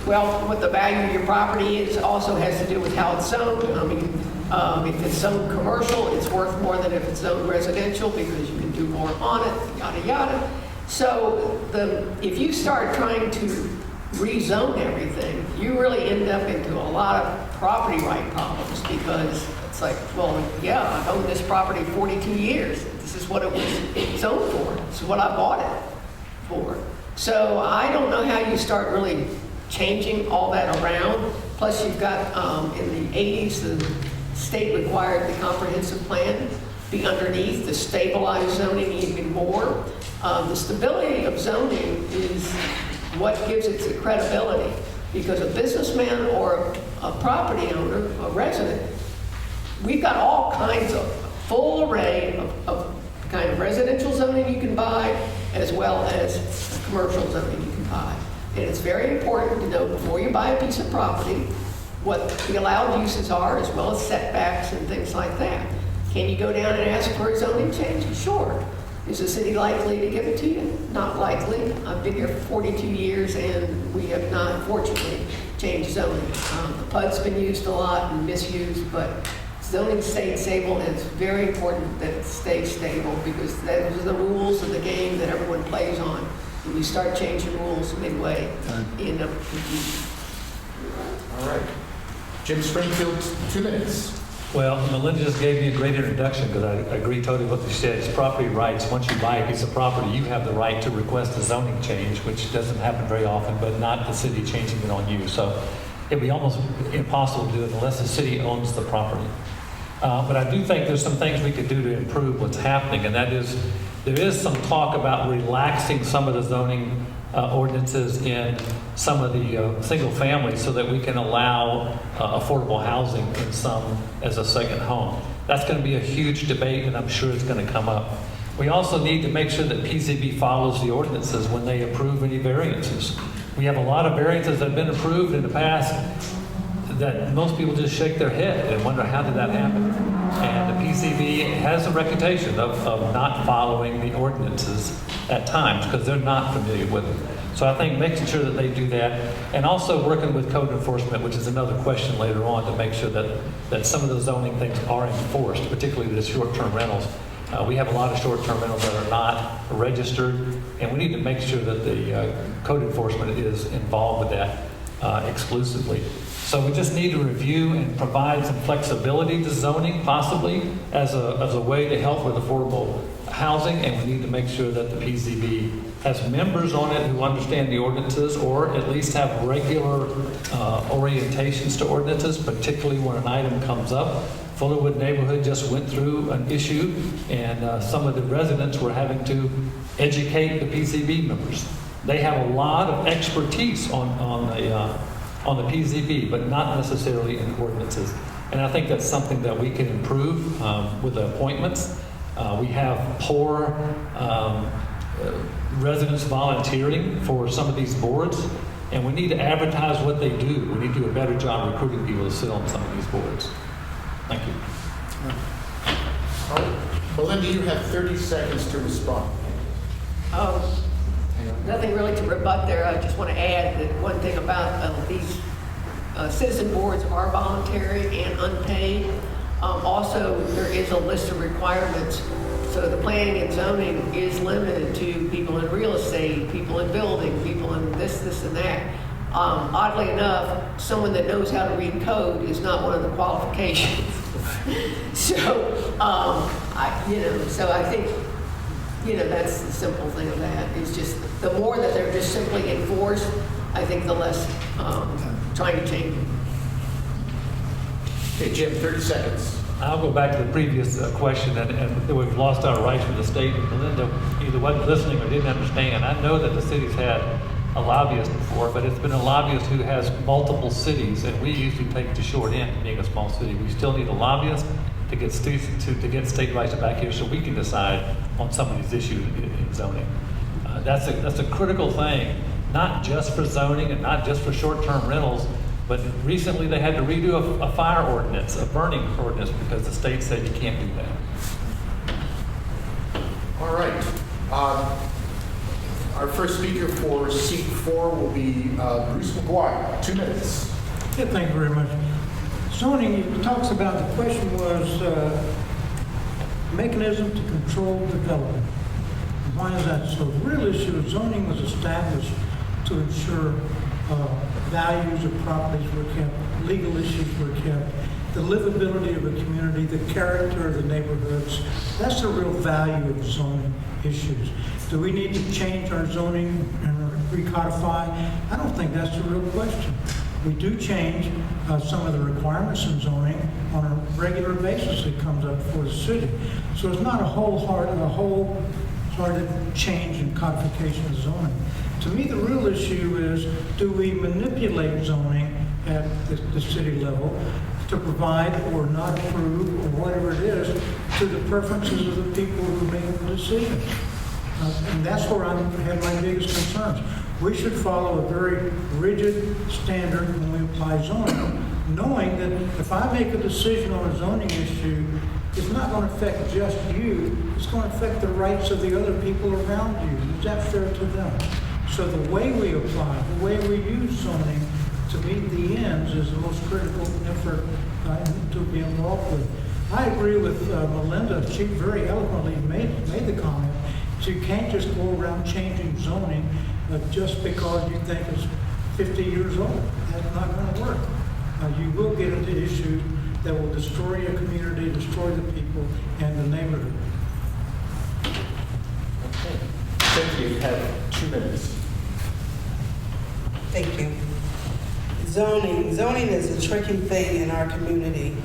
Well, what the value of your property is also has to do with how it's zoned. I mean, if it's zoned commercial, it's worth more than if it's zoned residential because you can do more on it, yada, yada. So if you start trying to rezone everything, you really end up into a lot of property right problems because it's like, well, yeah, I've owned this property 42 years. This is what it was zoned for. This is what I bought it for. So I don't know how you start really changing all that around. Plus you've got, in the 80s, the state required the comprehensive plan be underneath to stabilize zoning even more. The stability of zoning is what gives it the credibility, because a businessman or a property owner, a resident, we've got all kinds of full array of kind of residential zoning you can buy as well as commercial zoning you can buy. And it's very important to know before you buy a piece of property what the allowed uses are as well as setbacks and things like that. Can you go down and ask for a zoning change? Sure. Is the city likely to give it to you? Not likely. I've been here for 42 years and we have not, fortunately, changed zoning. The PUD's been used a lot and misused, but zoning stayed stable, and it's very important that it stays stable because those are the rules of the game that everyone plays on. When you start changing rules midway, you end up confused. All right. Jim Springfield, 2 minutes. Well, Melinda just gave me a great introduction because I agree totally with what she said. It's property rights. Once you buy a piece of property, you have the right to request a zoning change, which doesn't happen very often, but not the city changing it on you. So it'd be almost impossible to do it unless the city owns the property. But I do think there's some things we could do to improve what's happening, and that is there is some talk about relaxing some of the zoning ordinances in some of the single families so that we can allow affordable housing in some as a second home. That's going to be a huge debate, and I'm sure it's going to come up. We also need to make sure that PCB follows the ordinances when they approve any variances. We have a lot of variances that have been approved in the past that most people just shake their head and wonder how did that happen. And the PCB has a reputation of not following the ordinances at times because they're not familiar with them. So I think making sure that they do that, and also working with code enforcement, which is another question later on, to make sure that some of the zoning things are enforced, particularly the short-term rentals. We have a lot of short-term rentals that are not registered, and we need to make sure that the code enforcement is involved with that exclusively. So we just need to review and provide some flexibility to zoning, possibly, as a way to help with affordable housing, and we need to make sure that the PCB has members on it who understand the ordinances or at least have regular orientations to ordinances, particularly when an item comes up. Fullerwood neighborhood just went through an issue, and some of the residents were having to educate the PCB members. They have a lot of expertise on the PCB, but not necessarily in ordinances. And I think that's something that we can improve with the appointments. We have poor residents volunteering for some of these boards, and we need to advertise what they do. We need to do a better job recruiting people to sit on some of these boards. Thank you. All right. Melinda, you have 30 seconds to respond. Nothing really to rebut there. I just want to add that one thing about these citizen boards are voluntary and unpaid. Also, there is a list of requirements. So the planning and zoning is limited to people in real estate, people in building, people in this, and that. Oddly enough, someone that knows how to read code is not one of the qualifications. So, I think, that's the simple thing of that. Is just the more that they're just simply enforced, I think the less trying to change them. Okay, Jim, 30 seconds. I'll go back to the previous question, and we've lost our rights with the state. Melinda either wasn't listening or didn't understand. I know that the city's had a lobbyist before, but it's been a lobbyist who has multiple cities, and we usually take the short end being a small city. We still need a lobbyist to get state rights back here so we can decide on some of these issues in zoning. That's a critical thing, not just for zoning and not just for short-term rentals, but recently they had to redo a fire ordinance, a burning ordinance, because the state said you can't do that. All right. Our first speaker for seat 4 will be Bruce Maguire. 2 minutes. Yeah, thank you very much. Zoning, it talks about, the question was mechanism to control development. Why is that so? The real issue of zoning was established to ensure values of properties were kept, legal issues were kept, the livability of a community, the character of the neighborhoods. That's the real value of zoning issues. Do we need to change our zoning and recodify? I don't think that's the real question. We do change some of the requirements in zoning on a regular basis. It comes up for the city. So it's not a wholehearted change in codification of zoning. To me, the real issue is, do we manipulate zoning at the city level to provide or not approve or whatever it is to the preferences of the people who make the decisions? And that's where I have my biggest concerns. We should follow a very rigid standard when we apply zoning, knowing that if I make a decision on a zoning issue, it's not going to affect just you, it's going to affect the rights of the other people around you. Is that fair to them? So the way we apply, the way we use zoning to meet the ends is the most critical effort to be involved with. I agree with Melinda. She very eloquently made the comment. So you can't just go around changing zoning just because you think it's 50 years old. That's not going to work. You will get into issues that will destroy your community, destroy the people, and the neighborhood. Okay. Cynthia, you have 2 minutes. Thank you. Zoning is a tricky thing in our community.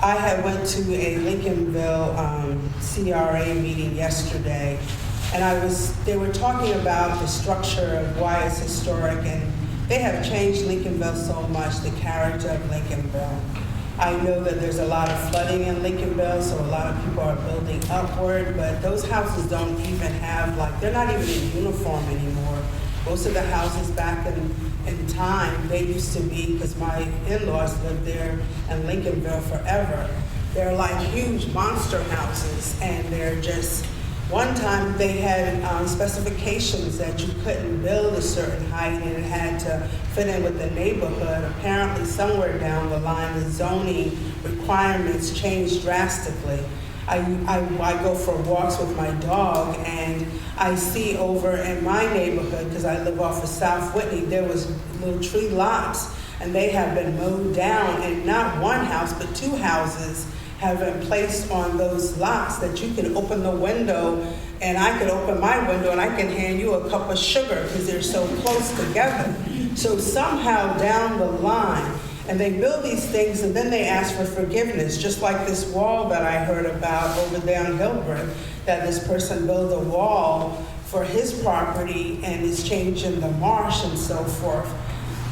I had went to a Lincolnville CRA meeting yesterday, and they were talking about the structure of why it's historic, and they have changed Lincolnville so much, the character of Lincolnville. I know that there's a lot of flooding in Lincolnville, so a lot of people are building upward, but those houses don't even have, they're not even in uniform anymore. Most of the houses back in time, they used to be, because my in-laws lived there in Lincolnville forever, they're like huge monster houses, and they're just, one time they had specifications that you couldn't build a certain height and it had to fit in with the neighborhood. Apparently somewhere down the line, the zoning requirements changed drastically. I go for walks with my dog, and I see over in my neighborhood, because I live off of South Whitney, there was little tree lots, and they have been mowed down, and not one house, but 2 houses have been placed on those lots that you can open the window, and I could open my window and I can hand you a cup of sugar because they're so close together. So somehow down the line, and they build these things and then they ask for forgiveness, just like this wall that I heard about over there in Hillbrook, that this person built a wall for his property and is changing the marsh and so forth.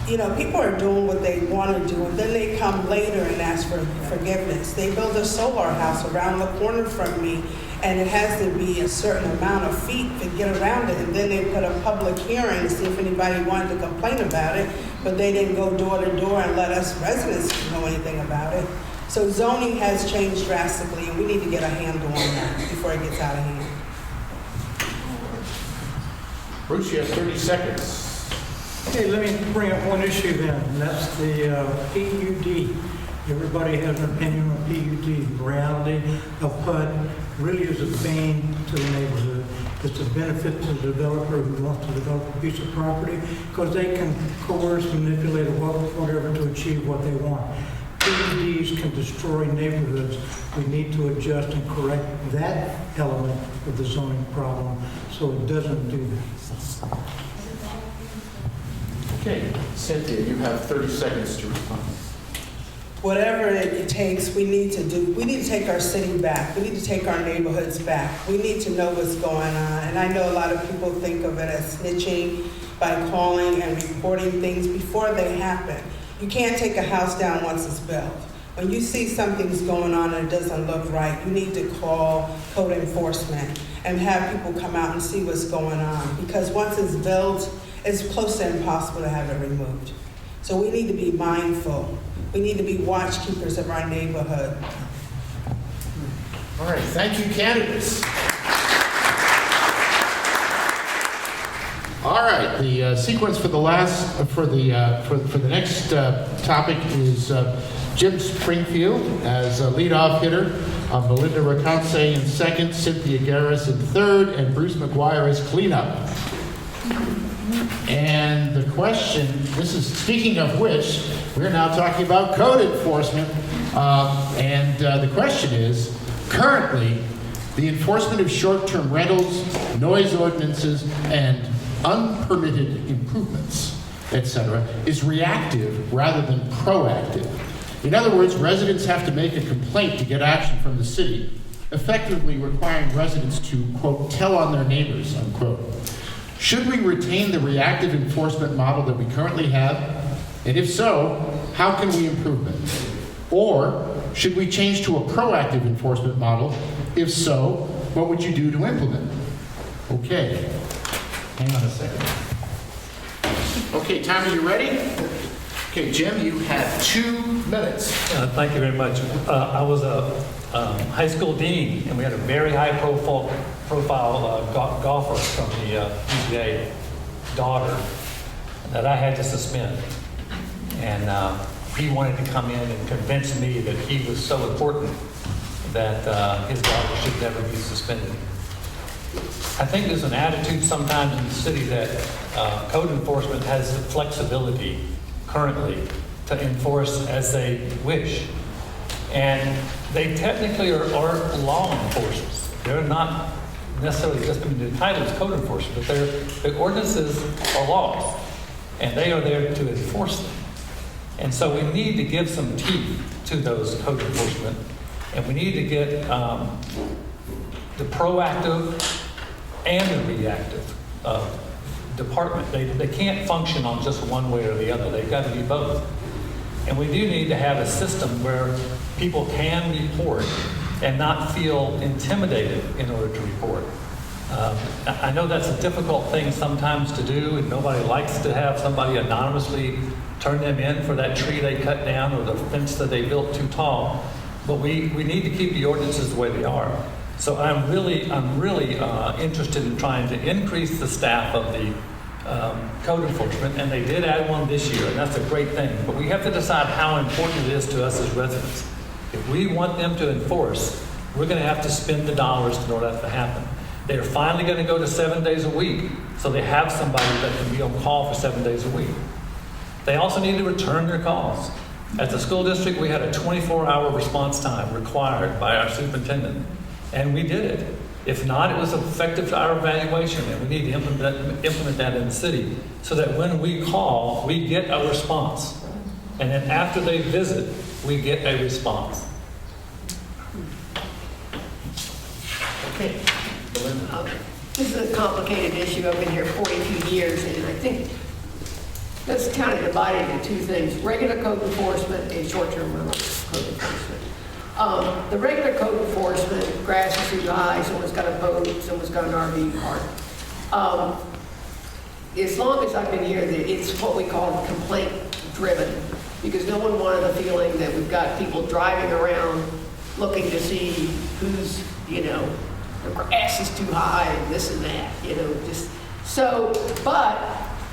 You know, people are doing what they want to do, and then they come later and ask for forgiveness. They build a solar house around the corner from me, and it has to be a certain amount of feet to get around it, and then they put a public hearing to see if anybody wanted to complain about it, but they didn't go door to door and let us residents know anything about it. So zoning has changed drastically, and we need to get a handle on that before it gets out of hand. Bruce, you have 30 seconds. Okay, let me bring up one issue then, and that's the PUD. Everybody has an opinion on PUD. The reality of PUD really is a bane to the neighborhood. It's a benefit to the developer who wants to develop a piece of property because they can coerce, manipulate, or whatever to achieve what they want. PUDs can destroy neighborhoods. We need to adjust and correct that element of the zoning problem so it doesn't do that. Okay, Cynthia, you have 30 seconds to respond. Whatever it takes, we need to do. We need to take our city back. We need to take our neighborhoods back. We need to know what's going on. And I know a lot of people think of it as snitching by calling and reporting things before they happen. You can't take a house down once it's built. When you see something's going on and it doesn't look right, you need to call code enforcement and have people come out and see what's going on. Because once it's built, it's close to impossible to have it removed. So we need to be mindful. We need to be watchkeepers of our neighborhood. All right, thank you, candidates. right, the sequence for the next topic is Jim Springfield as leadoff hitter, Melinda Rakoncay in second, Cynthia Garris in third, and Bruce Maguire as cleanup. And the question, this is speaking of which, we're now talking about code enforcement. The question is, currently, the enforcement of short-term rentals, noise ordinances, and unpermitted improvements, etc., is reactive rather than proactive. In other words, residents have to make a complaint to get action from the city, effectively requiring residents to, quote, tell on their neighbors, unquote. Should we retain the reactive enforcement model that we currently have? And if so, how can we improve it? Or should we change to a proactive enforcement model? If so, what would you do to implement? Okay, hang on a second. Okay, Tom, are you ready? Okay, Jim, you have 2 minutes. Thank you very much. I was a high school dean, and we had a very high profile golfer from the PGA daughter that I had to suspend. And he wanted to come in and convince me that he was so important that his daughter should never be suspended. I think there's an attitude sometimes in the city that code enforcement has the flexibility currently to enforce as they wish. And they technically are law enforcers. They're not necessarily just, the title is code enforcement, but the ordinances are laws, and they are there to enforce them. And so we need to give some teeth to those code enforcement, and we need to get the proactive and the reactive department. They can't function on just one way or the other. They've got to be both. And we do need to have a system where people can report and not feel intimidated in order to report. I know that's a difficult thing sometimes to do, and nobody likes to have somebody anonymously turn them in for that tree they cut down or the fence that they built too tall. But we need to keep the ordinances the way they are. So I'm really interested in trying to increase the staff of the code enforcement, and they did add one this year, and that's a great thing. But we have to decide how important it is to us as residents. If we want them to enforce, we're going to have to spend the dollars in order for that to happen. They're finally going to go to 7 days a week, so they have somebody that can be on call for 7 days a week. They also need to return their calls. At the school district, we had a 24-hour response time required by our superintendent, and we did it. If not, it was effective to our evaluation, and we need to implement that in the city so that when we call, we get a response. And then after they visit, we get a response. Okay. This is a complicated issue. I've been here 42 years, and I think that's kind of divided into 2 things: regular code enforcement and short-term rental code enforcement. The regular code enforcement, grass is too high, someone's got a boat, someone's got an RV park. As long as I've been here, it's what we call complaint-driven, because no one wanted the feeling that we've got people driving around looking to see who's, the grass is too high and this and that, but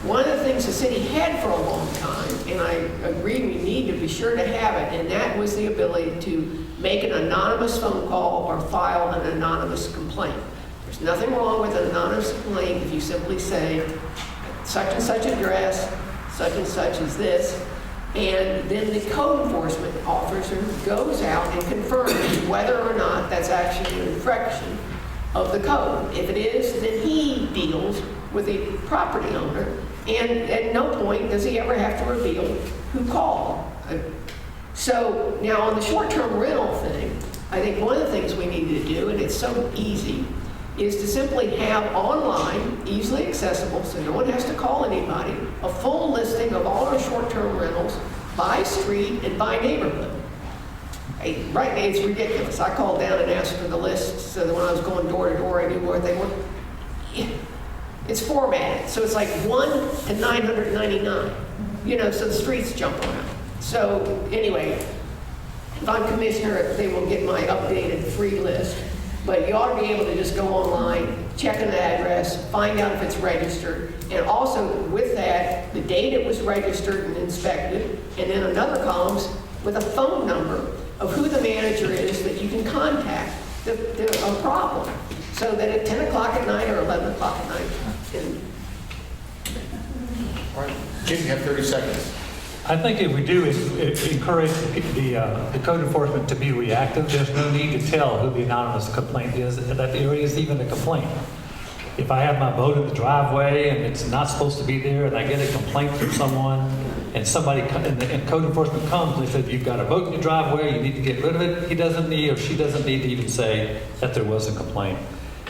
one of the things the city had for a long time, and I agree we need to be sure to have it, and that was the ability to make an anonymous phone call or file an anonymous complaint. There's nothing wrong with an anonymous complaint if you simply say, such and such address, such and such is this, and then the code enforcement officer goes out and confirms whether or not that's actually an infraction of the code. If it is, then he deals with the property owner, and at no point does he ever have to reveal who called. So now on the short-term rental thing, I think one of the things we need to do, and it's so easy, is to simply have online, easily accessible, so no one has to call anybody, a full listing of all our short-term rentals by street and by neighborhood. Right now, it's ridiculous. I called down and asked for the list so that when I was going door to door, I knew where they were. It's formatted, so it's like 1 to 999. So the streets jump around. So anyway, if I'm commissioner, they will get my updated free list. But you ought to be able to just go online, check an address, find out if it's registered, and also with that, the date it was registered and inspected, and then another column with a phone number of who the manager is that you can contact a problem, so that at 10 o'clock at night or 11 o'clock at night. All right, Jim, you have 30 seconds. I think if we do encourage the code enforcement to be reactive, there's no need to tell who the anonymous complaint is, that there is even a complaint. If I have my boat in the driveway and it's not supposed to be there, and I get a complaint from someone, and and code enforcement comes and they said, you've got a boat in your driveway, you need to get rid of it, he doesn't need or she doesn't need to even say that there was a complaint.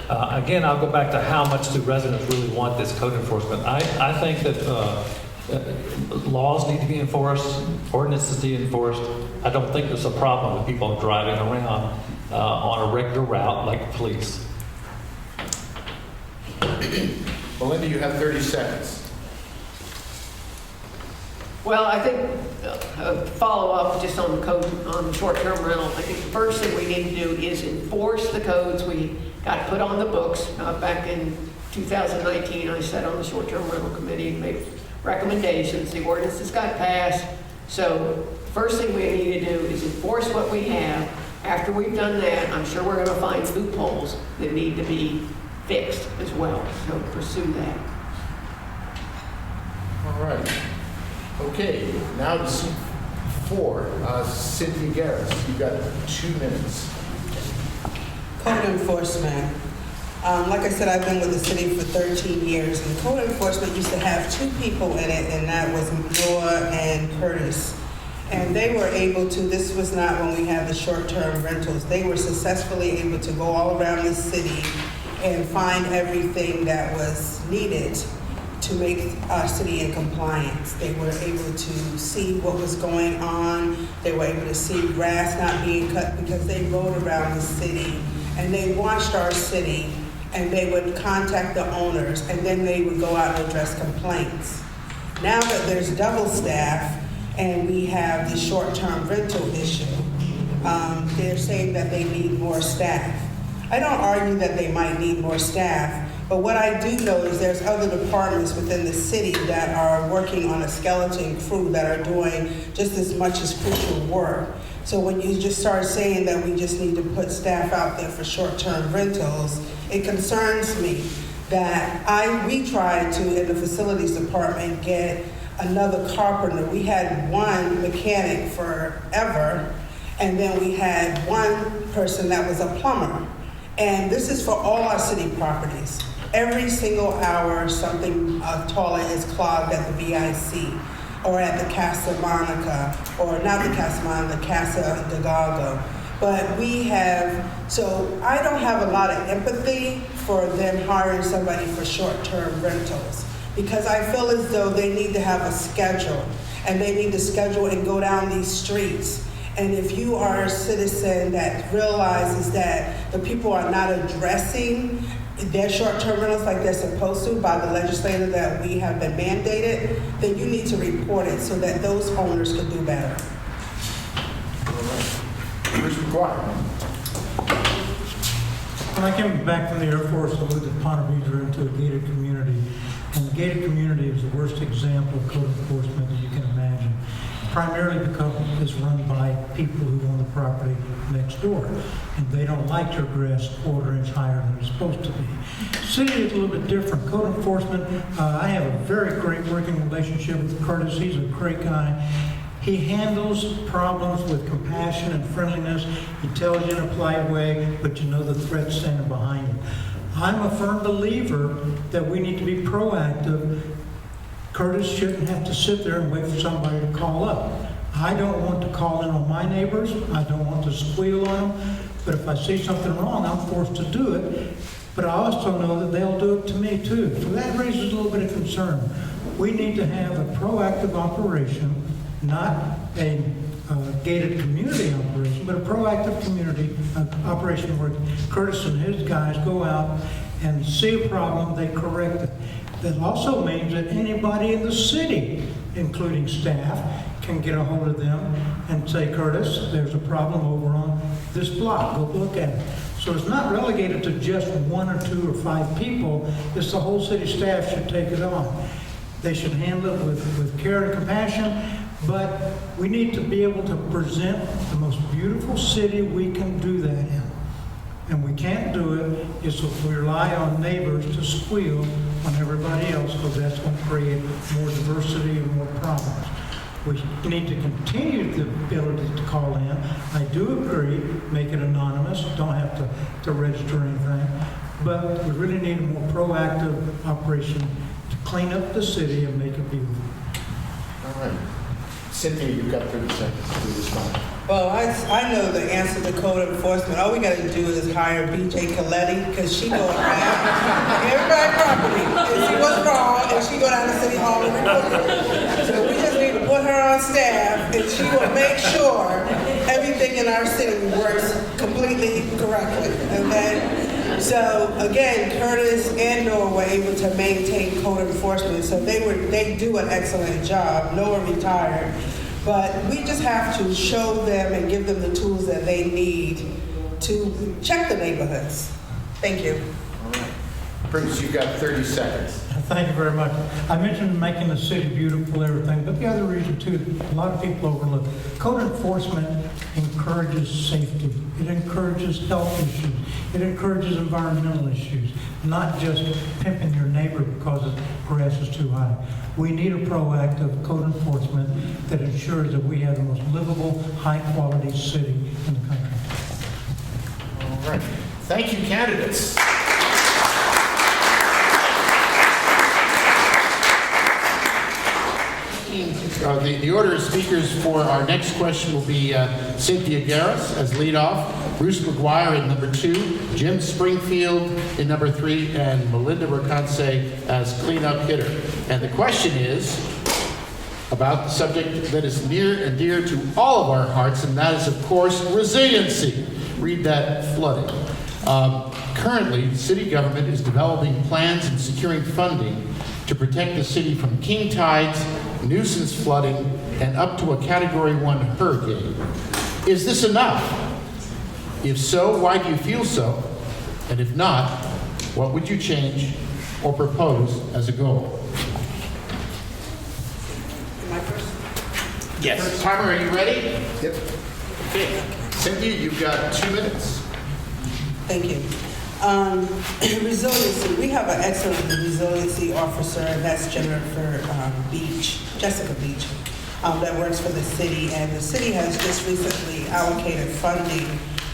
Again, I'll go back to how much do residents really want this code enforcement. I think that laws need to be enforced, ordinances need to be enforced. I don't think there's a problem with people driving around on a regular route like the police. Melinda, you have 30 seconds. Well, I think follow up just on the code on short-term rental. I think the first thing we need to do is enforce the codes we got put on the books. Back in 2019, I sat on the short-term rental committee and made recommendations. The ordinances got passed. So first thing we need to do is enforce what we have. After we've done that, I'm sure we're going to find loopholes that need to be fixed as well. So pursue that. All right. Okay, now to seat 4, Cynthia Garris. You've got 2 minutes. Code enforcement. Like I said, I've been with the city for 13 years, and code enforcement used to have 2 people in it, and that was Noah and Curtis. And they were able to, this was not when we had the short-term rentals, they were successfully able to go all around the city and find everything that was needed to make our city in compliance. They were able to see what was going on. They were able to see grass not being cut because they rode around the city and they watched our city, and they would contact the owners, and then they would go out and address complaints. Now that there's double staff and we have the short-term rental issue, they're saying that they need more staff. I don't argue that they might need more staff, but what I do know is there's other departments within the city that are working on a skeleton crew that are doing just as much as crucial work. So when you just start saying that we just need to put staff out there for short-term rentals, it concerns me that we tried to, in the facilities department, get another carpenter. We had one mechanic forever, and then we had one person that was a plumber. And this is for all our city properties. Every single hour, something toilet is clogged at the VIC or at the Casa Monica, or not the Casa Monica, the Casa de Galgo. But we have, so I don't have a lot of empathy for them hiring somebody for short-term rentals, because I feel as though they need to have a schedule, and they need to schedule and go down these streets. And if you are a citizen that realizes that the people are not addressing their short-term rentals like they're supposed to by the legislator that we have been mandated, then you need to report it so that those owners can do better. Mr. Maguire. When I came back from the Air Force, I moved to Ponte Vedra into a gated community. And the gated community is the worst example of code enforcement that you can imagine. Primarily because it's run by people who own the property next door. And they don't like your grass a quarter-inch higher than it's supposed to be. City is a little bit different. Code enforcement, I have a very great working relationship with Curtis. He's a great guy. He handles problems with compassion and friendliness. He tells you in a polite way, but you know the threat standing behind it. I'm a firm believer that we need to be proactive. Curtis shouldn't have to sit there and wait for somebody to call up. I don't want to call in on my neighbors. I don't want to squeal on them. But if I see something wrong, I'm forced to do it. But I also know that they'll do it to me too. So that raises a little bit of concern. We need to have a proactive operation, not a gated community operation, but a proactive community operation where Curtis and his guys go out and see a problem, they correct it. That also means that anybody in the city, including staff, can get a hold of them and say, Curtis, there's a problem over on this block, go look at it. So it's not relegated to just 1 or 2 or 5 people. It's the whole city staff should take it on. They should handle it with care and compassion, but we need to be able to present the most beautiful city we can do that in. And we can't do it if we rely on neighbors to squeal on everybody else, because that's going to create more diversity and more problems. We need to continue the ability to call in. I do agree, make it anonymous, don't have to register anything. But we really need a more proactive operation to clean up the city and make it beautiful. All right. Cynthia, you've got 30 seconds to respond. Well, I know the answer to code enforcement. All we got to do is hire BJ Coletti, because she go around everybody's property and see what's wrong, and she go down to City Hall and report it. So we just need to put her on staff, and she will make sure everything in our city works completely correctly. Okay? So again, Curtis and Noah were able to maintain code enforcement, so they do an excellent job. Noah retired. But we just have to show them and give them the tools that they need to check the neighborhoods. Thank you. All right. Bruce, you've got 30 seconds. Thank you very much. I mentioned making the city beautiful, everything, but the other reason too, a lot of people overlook. Code enforcement encourages safety. It encourages health issues. It encourages environmental issues, not just pimping your neighbor because the grass is too high. We need a proactive code enforcement that ensures that we have the most livable, high-quality city in the country. All right. Thank you, candidates. The order of speakers for our next question will be Cynthia Garris as leadoff, Bruce Maguire at number 2, Jim Springfield in number 3, and Melinda Rakoncay as cleanup hitter. And the question is about the subject that is near and dear to all of our hearts, and that is, of course, resiliency. Read that, flooding. Currently, city government is developing plans and securing funding to protect the city from king tides, nuisance flooding, and up to a Category 1 hurricane. Is this enough? If so, why do you feel so? And if not, what would you change or propose as a goal? Am I first? Yes. Timer, are you ready? Yep. Okay. Cynthia, you've got 2 minutes. Thank you. Resiliency. We have an excellent resiliency officer, and that's Jessica Beach, that works for the city. And the city has just recently allocated funding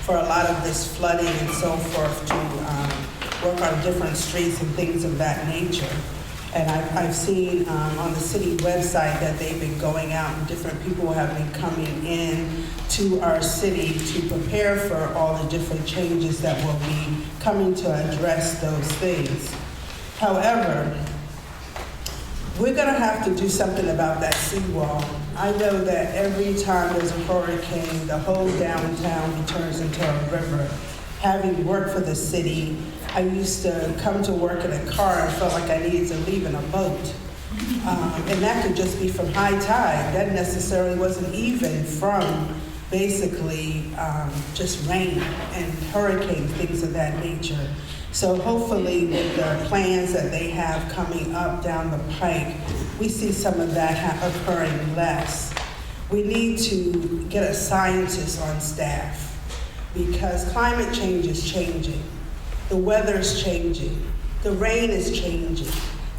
for a lot of this flooding and so forth to work on different streets and things of that nature. And I've seen on the city website that they've been going out, and different people have been coming in to our city to prepare for all the different changes that will be coming to address those things. However, we're gonna have to do something about that seawall. I know that every time there's a hurricane, the whole downtown turns into a river. Having worked for the city, I used to come to work in a car and felt like I needed to leave in a boat. And that could just be from high tide. That necessarily wasn't even from basically just rain and hurricane, things of that nature. So hopefully with the plans that they have coming up down the pike, we see some of that occurring less. We need to get a scientist on staff because climate change is changing. The weather is changing. The rain is changing.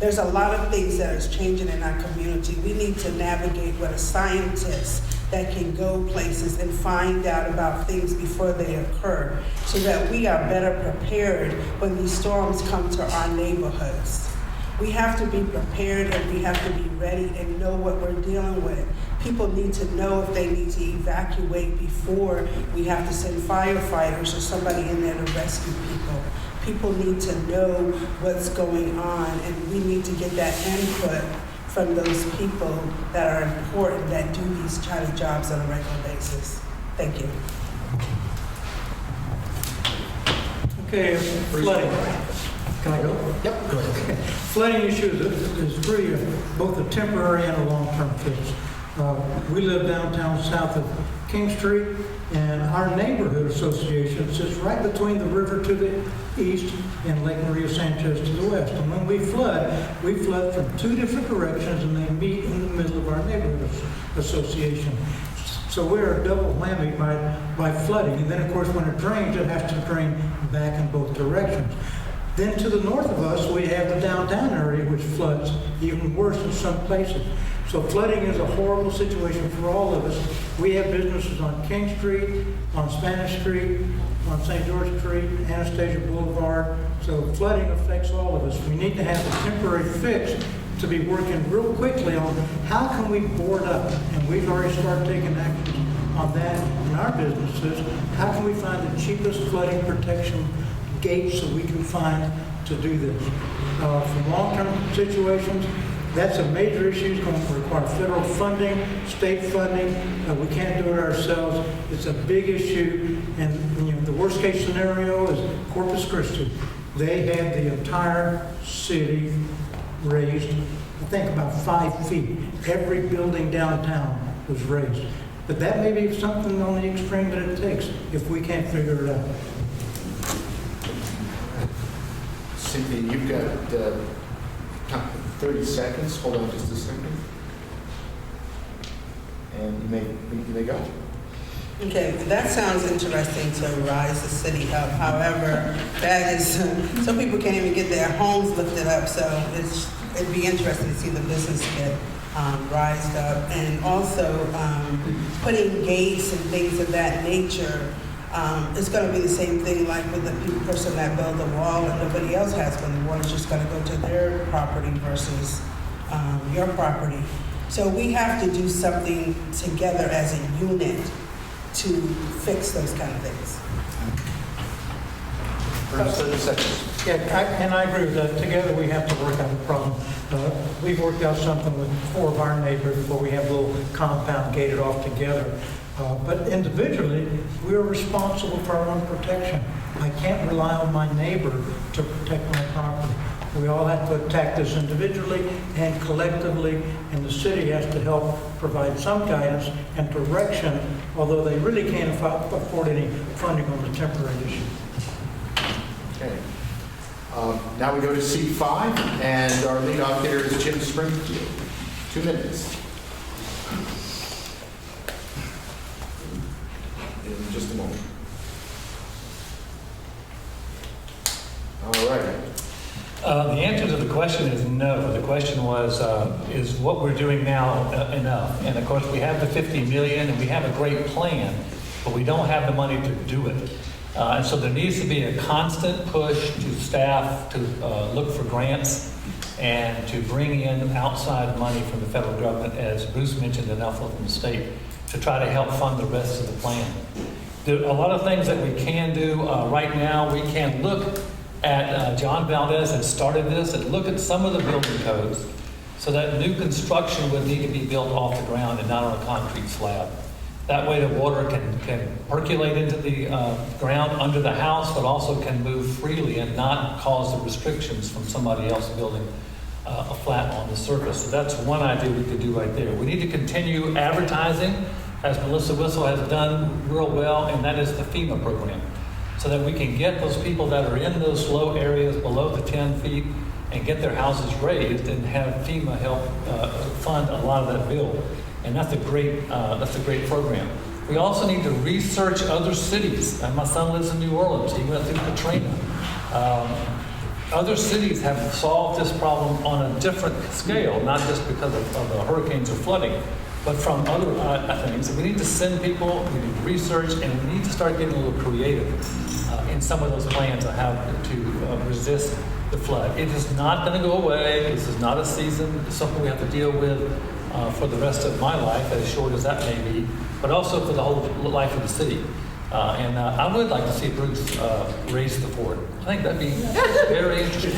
There's a lot of things that is changing in our community. We need to navigate with a scientist that can go places and find out about things before they occur so that we are better prepared when these storms come to our neighborhoods. We have to be prepared and we have to be ready and know what we're dealing with. People need to know if they need to evacuate before we have to send firefighters or somebody in there to rescue people. People need to know what's going on, and we need to get that input from those people that are important, that do these kind of jobs on a regular basis. Thank you. Okay, flooding. Can I go? Yep, go ahead. Flooding issue is really both a temporary and a long-term fix. We live downtown south of King Street, and our neighborhood association sits right between the river to the east and Lake Maria Sanchez to the west. And when we flood from two different directions, and they meet in the middle of our neighborhood association. So we're a double whammy by flooding. And then, of course, when it drains, it has to drain back in both directions. Then to the north of us, we have the downtown area, which floods even worse in some places. So flooding is a horrible situation for all of us. We have businesses on King Street, on Spanish Street, on St. George Street, Anastasia Boulevard. So flooding affects all of us. We need to have a temporary fix to be working real quickly on how can we board up. And we've already started taking action on that in our businesses. How can we find the cheapest flooding protection gates that we can find to do this? For long-term situations, that's a major issue. It's going to require federal funding, state funding. We can't do it ourselves. It's a big issue. And the worst case scenario is Corpus Christi. They had the entire city raised, I think about 5 feet. Every building downtown was raised. But that may be something on the extreme that it takes if we can't figure it out. Cynthia, you've got 30 seconds. Hold on just a second. And you may go. Okay, that sounds interesting to rise the city up. However, that is, some people can't even get their homes lifted up, so it'd be interesting to see the business get rised up. And also putting gates and things of that nature. It's going to be the same thing like with the person that built the wall and nobody else has, when the water's just going to go to their property versus your property. So we have to do something together as a unit to fix those kind of things. Yeah, and I agree with that. Together we have to work out the problem. We've worked out something with 4 of our neighbors where we have a little compound gated off together. But individually, we're responsible for our own protection. I can't rely on my neighbor to protect my property. We all have to attack this individually and collectively, and the city has to help provide some guidance and direction, although they really can't afford any funding on the temporary issue. Okay. Now we go to seat 5, and our lead off hitter is Jim Springfield. 2 minutes. In just a moment. All right. The answer to the question is no. The question was, is what we're doing now enough? And of course, we have the $50 million and we have a great plan, but we don't have the money to do it. And so there needs to be a constant push to staff to look for grants and to bring in outside money from the federal government, as Bruce mentioned, and also from the state, to try to help fund the rest of the plan. There are a lot of things that we can do right now. We can look at, John Valdez had started this, and look at some of the building codes so that new construction would need to be built off the ground and not on a concrete slab. That way the water can percolate into the ground under the house, but also can move freely and not cause the restrictions from somebody else building a flat on the surface. So that's one idea we could do right there. We need to continue advertising, as Melissa Whistle has done real well, and that is the FEMA program, so that we can get those people that are in those low areas below the 10 feet and get their houses raised and have FEMA help fund a lot of that bill. And that's a great program. We also need to research other cities. And my son lives in New Orleans. He went through Katrina. Other cities have solved this problem on a different scale, not just because of the hurricanes or flooding, but from other things. We need to send people, we need to research, and we need to start getting a little creative in some of those plans on how to resist the flood. It is not going to go away. This is not a season. It's something we have to deal with for the rest of my life, as short as that may be, but also for the whole life of the city. And I would like to see Bruce raise the fort. I think that'd be very interesting.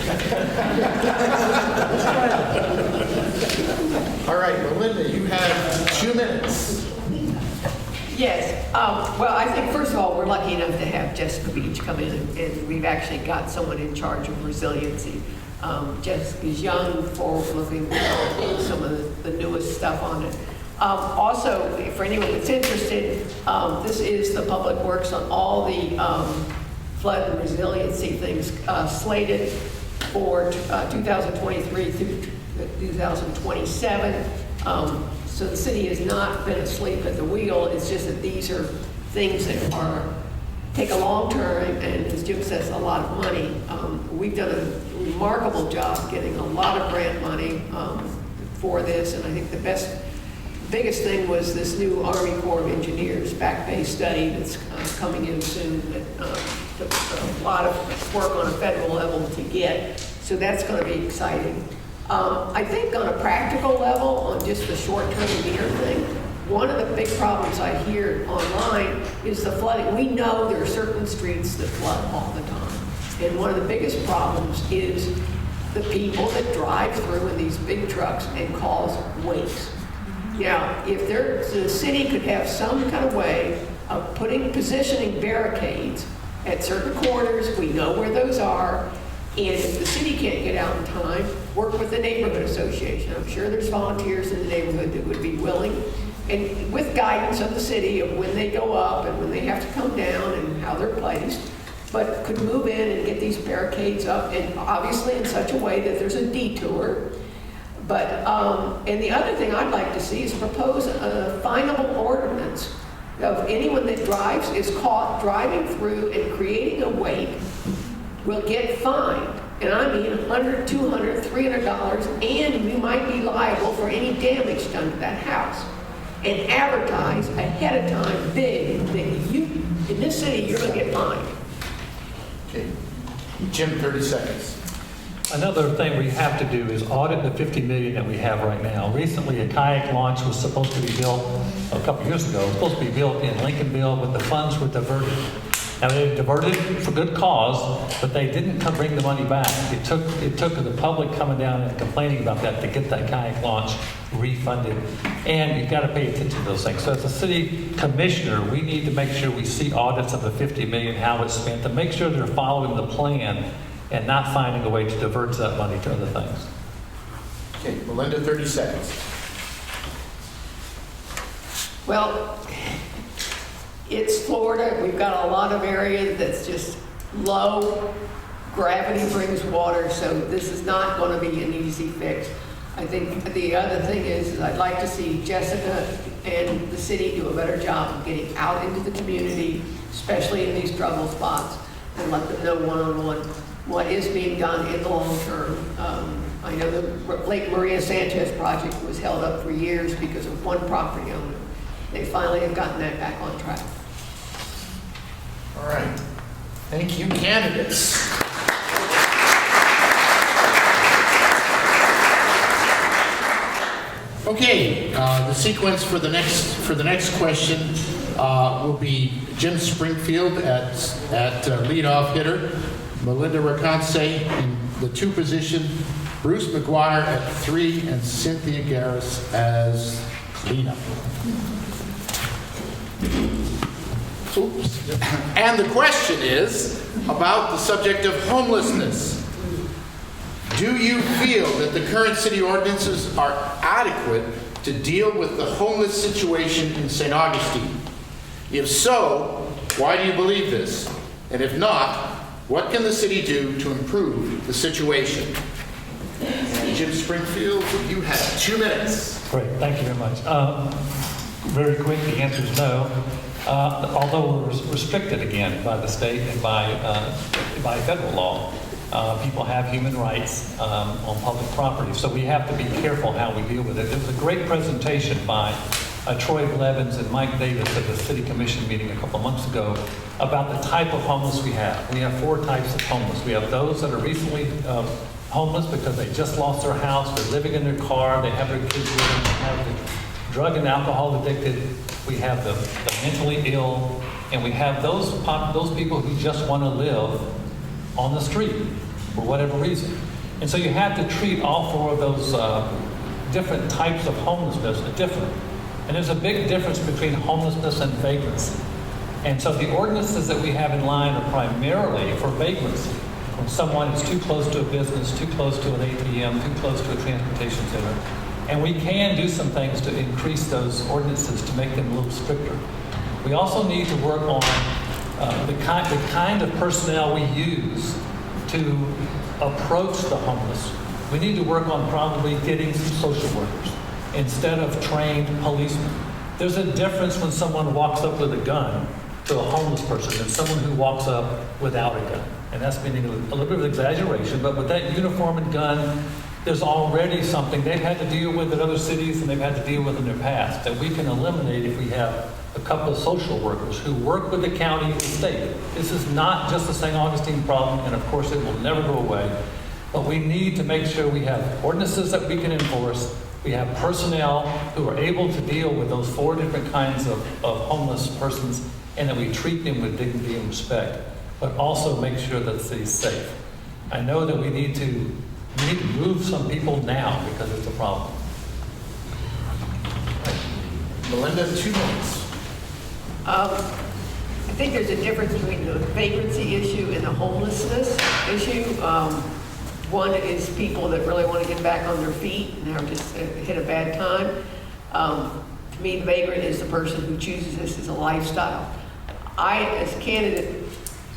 All right, Melinda, you have 2 minutes. Yes. Well, I think, first of all, we're lucky enough to have Jessica Beach come in, and we've actually got someone in charge of resiliency. Jessica's young, forward-looking, some of the newest stuff on it. Also, for anyone that's interested, this is the Public Works on all the flood and resiliency things slated for 2023 through 2027. So the city has not been asleep at the wheel. It's just that these are things that take a long term, and as Jim says, a lot of money. We've done a remarkable job getting a lot of grant money for this, and I think the biggest thing was this new Army Corps of Engineers back-based study that's coming in soon. That took a lot of work on a federal level to get, so that's going to be exciting. I think on a practical level, on just the short-term meter thing, one of the big problems I hear online is the flooding. We know there are certain streets that flood all the time. And one of the biggest problems is the people that drive through in these big trucks and cause wakes. Now, if the city could have some kind of way of positioning barricades at certain corners, we know where those are, and if the city can't get out in time, work with the neighborhood association. I'm sure there's volunteers in the neighborhood that would be willing, and with guidance of the city of when they go up and when they have to come down and how they're placed, but could move in and get these barricades up, and obviously in such a way that there's a detour. But, and the other thing I'd like to see is propose a finable ordinance of anyone that is caught driving through and creating a wake will get fined. And I mean $100, $200, $300, and you might be liable for any damage done to that house. And advertise ahead of time big that in this city, you're going to get fined. Okay. Jim, 30 seconds. Another thing we have to do is audit the $50 million that we have right now. Recently, a kayak launch was supposed to be built a couple years ago. It was supposed to be built in Lincolnville, but the funds were diverted. Now, they diverted for good cause, but they didn't bring the money back. It took the public coming down and complaining about that to get that kayak launch refunded. And you've got to pay attention to those things. So as a city commissioner, we need to make sure we see audits of the $50 million, how it's spent, to make sure they're following the plan and not finding a way to divert that money to other things. Okay, Melinda, 30 seconds. Well, it's Florida. We've got a lot of area that's just low. Gravity brings water, so this is not going to be an easy fix. I think the other thing is I'd like to see Jessica and the city do a better job of getting out into the community, especially in these trouble spots, and let them know one-on-one what is being done in the long term. I know the Lake Maria Sanchez project was held up for years because of one property owner. They finally have gotten that back on track. All right. Thank you, candidates. Okay, the sequence for the next question will be Jim Springfield at leadoff hitter, Melinda Rakoncay in the 2 position, Bruce Maguire at 3, and Cynthia Garris as cleanup. Oops. And the question is about the subject of homelessness. Do you feel that the current city ordinances are adequate to deal with the homeless situation in St. Augustine? If so, why do you believe this? And if not, what can the city do to improve the situation? And Jim Springfield, you have 2 minutes. Great, thank you very much. Very quick, the answer is no. Although we're restricted again by the state and by federal law, people have human rights on public property, so we have to be careful how we deal with it. There was a great presentation by Troy Blevins and Mike Davis at the City Commission meeting a couple months ago about the type of homeless we have. We have 4 types of homeless. We have those that are recently homeless because they just lost their house, they're living in their car, they have their kids with them, they have the drug and alcohol addicted, we have the mentally ill, and we have those people who just want to live on the street for whatever reason. And so you have to treat all 4 of those different types of homelessness different. And there's a big difference between homelessness and vagrancy. And so the ordinances that we have in line are primarily for vagrancy. When someone is too close to a business, too close to an ATM, too close to a transportation center. And we can do some things to increase those ordinances to make them a little stricter. We also need to work on the kind of personnel we use to approach the homeless. We need to work on probably getting some social workers instead of trained policemen. There's a difference when someone walks up with a gun to a homeless person than someone who walks up without a gun. And that's meaning a little bit of exaggeration, but with that uniform and gun, there's already something they've had to deal with in other cities and they've had to deal with in their past that we can eliminate if we have a couple of social workers who work with the county and the state. This is not just a St. Augustine problem, and of course it will never go away, but we need to make sure we have ordinances that we can enforce. We have personnel who are able to deal with those 4 different kinds of homeless persons, and that we treat them with dignity and respect, but also make sure that the city's safe. I know that we need to move some people now because it's a problem. Melinda, 2 minutes. I think there's a difference between the vagrancy issue and the homelessness issue. One is people that really want to get back on their feet and are just hit a bad time. To me, the vagrant is the person who chooses this as a lifestyle. I, as a candidate,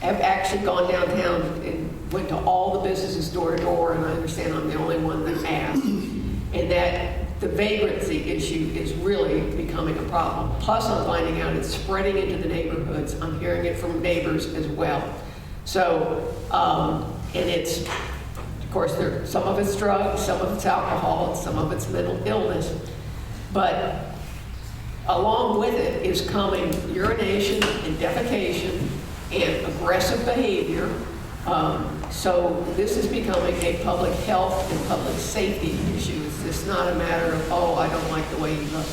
have actually gone downtown and went to all the businesses door to door, and I understand I'm the only one that asked, and that the vagrancy issue is really becoming a problem. Plus, I'm finding out it's spreading into the neighborhoods. I'm hearing it from neighbors as well. So, and it's, of course, some of it's drugs, some of it's alcohol, and some of it's mental illness. But along with it is coming urination and defecation and aggressive behavior. So this is becoming a public health and public safety issue. It's just not a matter of, oh, I don't like the way you look.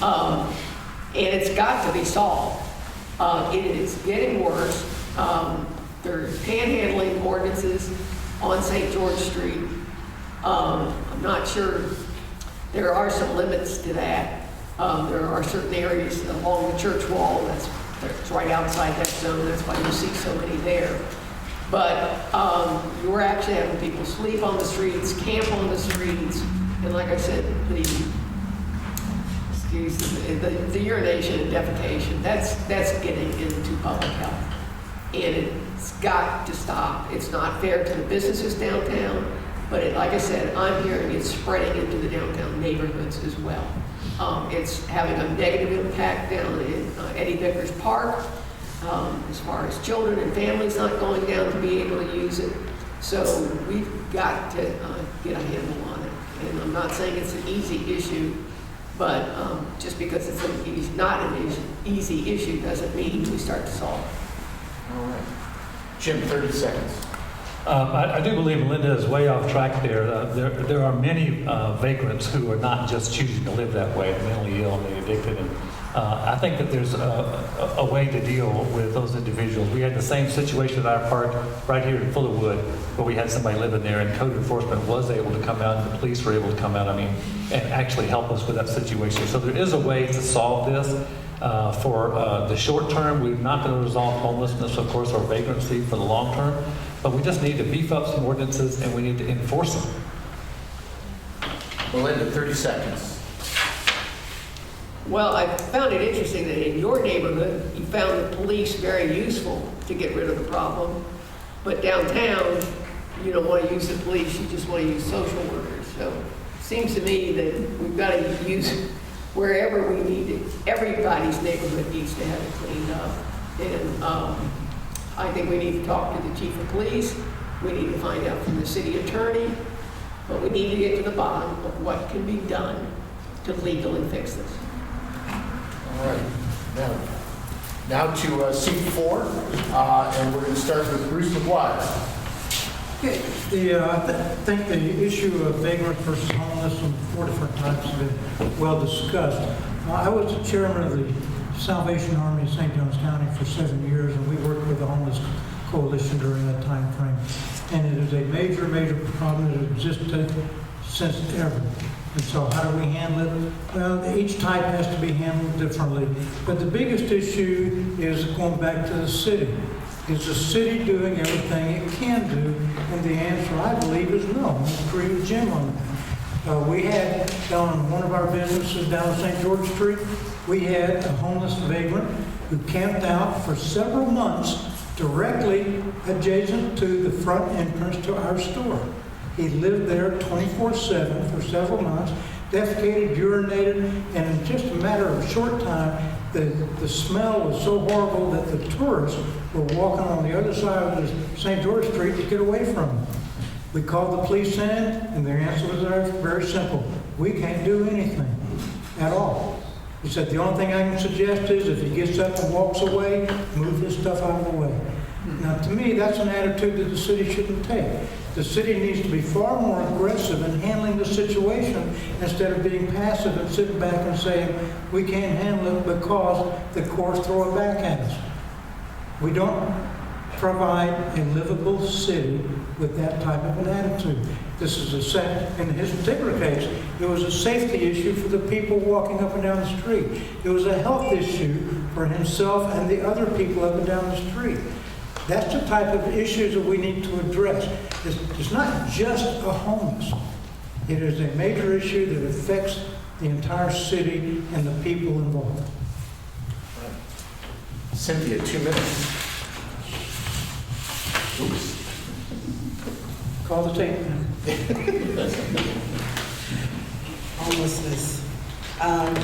And it's got to be solved. It is getting worse. There's panhandling ordinances on St. George Street. I'm not sure. There are some limits to that. There are certain areas along the church wall that's right outside that zone. That's why you see so many there. But you're actually having people sleep on the streets, camp on the streets, and like I said, the urination and defecation, that's getting into public health. And it's got to stop. It's not fair to the businesses downtown, but like I said, I'm hearing it's spreading into the downtown neighborhoods as well. It's having a negative impact down in Eddie Vickers Park, as far as children and families not going down to be able to use it. So we've got to get a handle on it. And I'm not saying it's an easy issue, but just because it's not an easy issue doesn't mean we start to solve it. All right. Jim, 30 seconds. I do believe Melinda is way off track there. There are many vagrants who are not just choosing to live that way, mentally ill and addicted. And I think that there's a way to deal with those individuals. We had the same situation at our park right here in Fullerwood, where we had somebody living there, and code enforcement was able to come out, and the police were able to come out, and actually help us with that situation. So there is a way to solve this. For the short term, we're not going to resolve homelessness, of course, or vagrancy for the long term, but we just need to beef up some ordinances and we need to enforce them. Melinda, 30 seconds. Well, I found it interesting that in your neighborhood, you found the police very useful to get rid of the problem. But downtown, you don't want to use the police, you just want to use social workers. So it seems to me that we've got to use wherever we need it. Everybody's neighborhood needs to have it cleaned up. And I think we need to talk to the chief of police. We need to find out from the city attorney. But we need to get to the bottom of what can be done to legally fix this. All right. Now to seat 4, and we're going to start with Bruce Maguire. I think the issue of vagrant versus homeless and 4 different types have been well discussed. I was the chairman of the Salvation Army of St. Johns County for 7 years, and we worked with the Homeless Coalition during that time frame. And it is a major, major problem that existed since ever. And so how do we handle it? Well, each type has to be handled differently. But the biggest issue is going back to the city. Is the city doing everything it can do? And the answer, I believe, is no. I agree with Jim on that. We had down on one of our businesses down on St. George Street, we had a homeless vagrant who camped out for several months directly adjacent to the front entrance to our store. He lived there 24/7 for several months, defecated, urinated, and in just a matter of a short time, the smell was so horrible that the tourists were walking on the other side of the St. George Street to get away from him. We called the police in, and their answer was very simple. We can't do anything at all. He said, the only thing I can suggest is if he gets up and walks away, move his stuff out of the way. Now, to me, that's an attitude that the city shouldn't take. The city needs to be far more aggressive in handling the situation instead of being passive and sitting back and saying, we can't handle it because the courts throw it back at us. We don't provide a livable city with that type of an attitude. This is in his particular case, it was a safety issue for the people walking up and down the street. It was a health issue for himself and the other people up and down the street. That's the type of issues that we need to address. It's not just a homeless. It is a major issue that affects the entire city and the people involved. Cynthia, 2 minutes. Oops. Call the tape. Homelessness.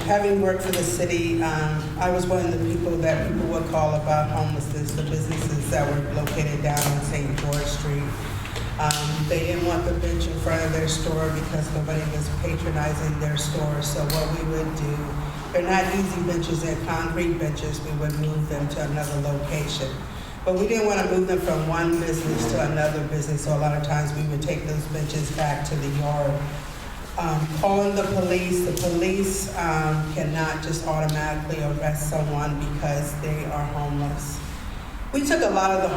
Having worked for the city, I was one of the people that people would call about homelessness, the businesses that were located down on St. George Street. They didn't want the bench in front of their store because nobody was patronizing their store. So what we would do, they're not easy benches, they're concrete benches, we would move them to another location. But we didn't want to move them from one business to another business, so a lot of times we would take those benches back to the yard. Calling the police cannot just automatically arrest someone because they are homeless. We took a lot of the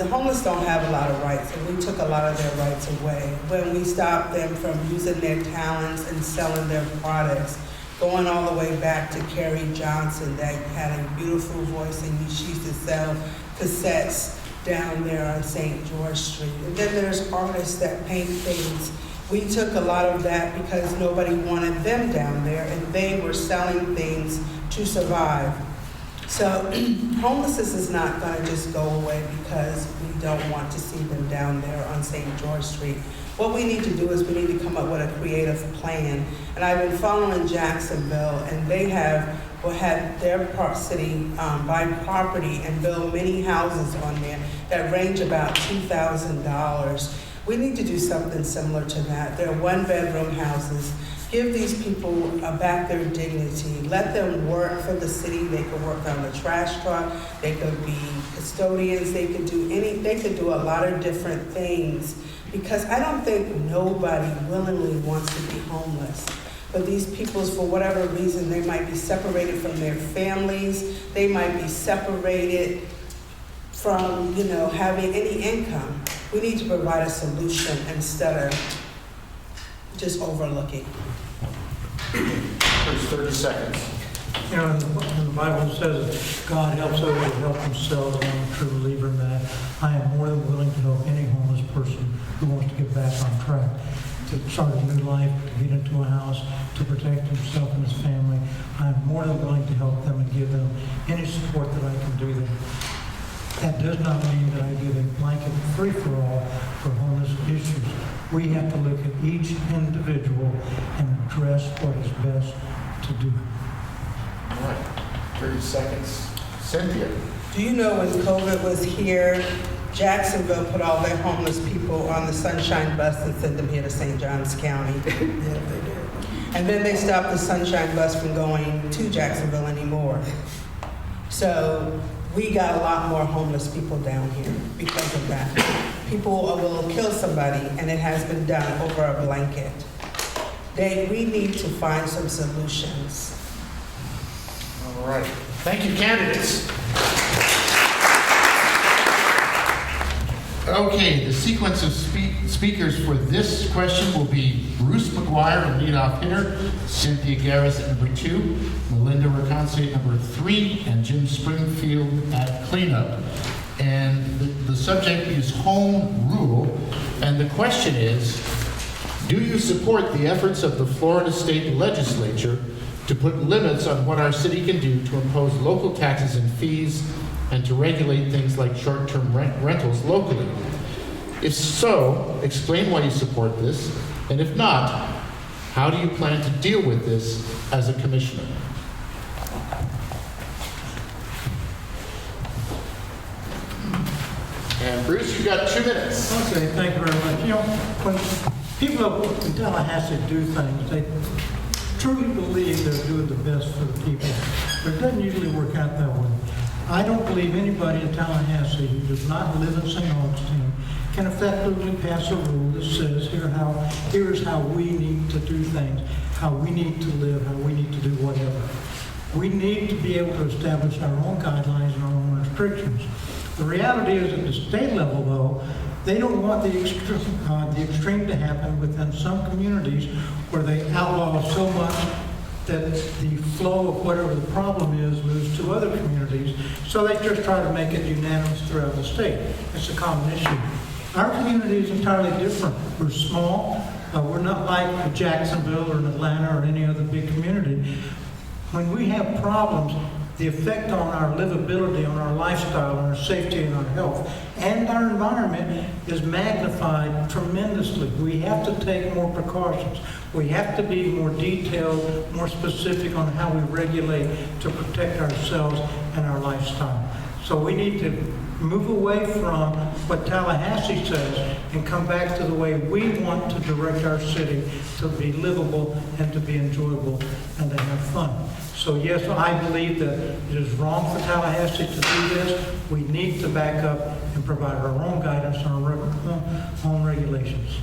homeless don't have a lot of rights, and we took a lot of their rights away when we stopped them from using their talents and selling their products. Going all the way back to Carrie Johnson, that had a beautiful voice, and she used to sell cassettes down there on St. George Street. And then there's artists that paint things. We took a lot of that because nobody wanted them down there, and they were selling things to survive. So homelessness is not going to just go away because we don't want to see them down there on St. George Street. What we need to do is we need to come up with a creative plan. And I've been following Jacksonville, and they have had their city buy property and build many houses on there that range about $2,000. We need to do something similar to that. They're one-bedroom houses. Give these people back their dignity. Let them work for the city. They could work on the trash truck. They could be custodians. They could do a lot of different things, because I don't think nobody willingly wants to be homeless. But these people, for whatever reason, they might be separated from their families. They might be separated from, having any income. We need to provide a solution instead of just overlooking. There's 30 seconds. In the Bible it says God helps those who help themselves, and I'm a true believer in that. I am more than willing to help any homeless person who wants to get back on track, to start a new life, to get into a house, to protect himself and his family. I am more than willing to help them and give them any support that I can do them. That does not mean that I give a blanket free-for-all for homeless issues. We have to look at each individual and address what is best to do. All right, 30 seconds. Cynthia. Do you know when COVID was here, Jacksonville put all their homeless people on the Sunshine Bus and sent them here to St. Johns County? Yeah, they did. And then they stopped the Sunshine Bus from going to Jacksonville anymore. So we got a lot more homeless people down here because of that. People will kill somebody, and it has been done over a blanket. We need to find some solutions. All right. Thank you, candidates. Okay, the sequence of speakers for this question will be Bruce Maguire, leadoff hitter, Cynthia Garris at number 2, Melinda Rakoncay at number 3, and Jim Springfield at cleanup. And the subject is home rule, and the question is, Do you support the efforts of the Florida State Legislature to put limits on what our city can do to impose local taxes and fees and to regulate things like short-term rentals locally? If so, explain why you support this, and if not, how do you plan to deal with this as a commissioner? And Bruce, you've got 2 minutes. Okay, thank you very much. You know, when people in Tallahassee do things, they truly believe they're doing the best for the people, but it doesn't usually work out that way. I don't believe anybody in Tallahassee who does not live in St. Augustine can effectively pass a rule that says here's how we need to do things, how we need to live, how we need to do whatever. We need to be able to establish our own guidelines and our own restrictions. The reality is at the state level, though, they don't want the extreme to happen within some communities where they outlaw so much that the flow of whatever the problem is moves to other communities. So they just try to make it unanimous throughout the state. It's a common issue. Our community is entirely different. We're small. We're not like Jacksonville or Atlanta or any other big community. When we have problems, the effect on our livability, on our lifestyle, on our safety and our health, and our environment is magnified tremendously. We have to take more precautions. We have to be more detailed, more specific on how we regulate to protect ourselves and our lifestyle. So we need to move away from what Tallahassee says and come back to the way we want to direct our city to be livable and to be enjoyable and to have fun. So yes, I believe that it is wrong for Tallahassee to do this. We need to back up and provide our own guidance and our own regulations.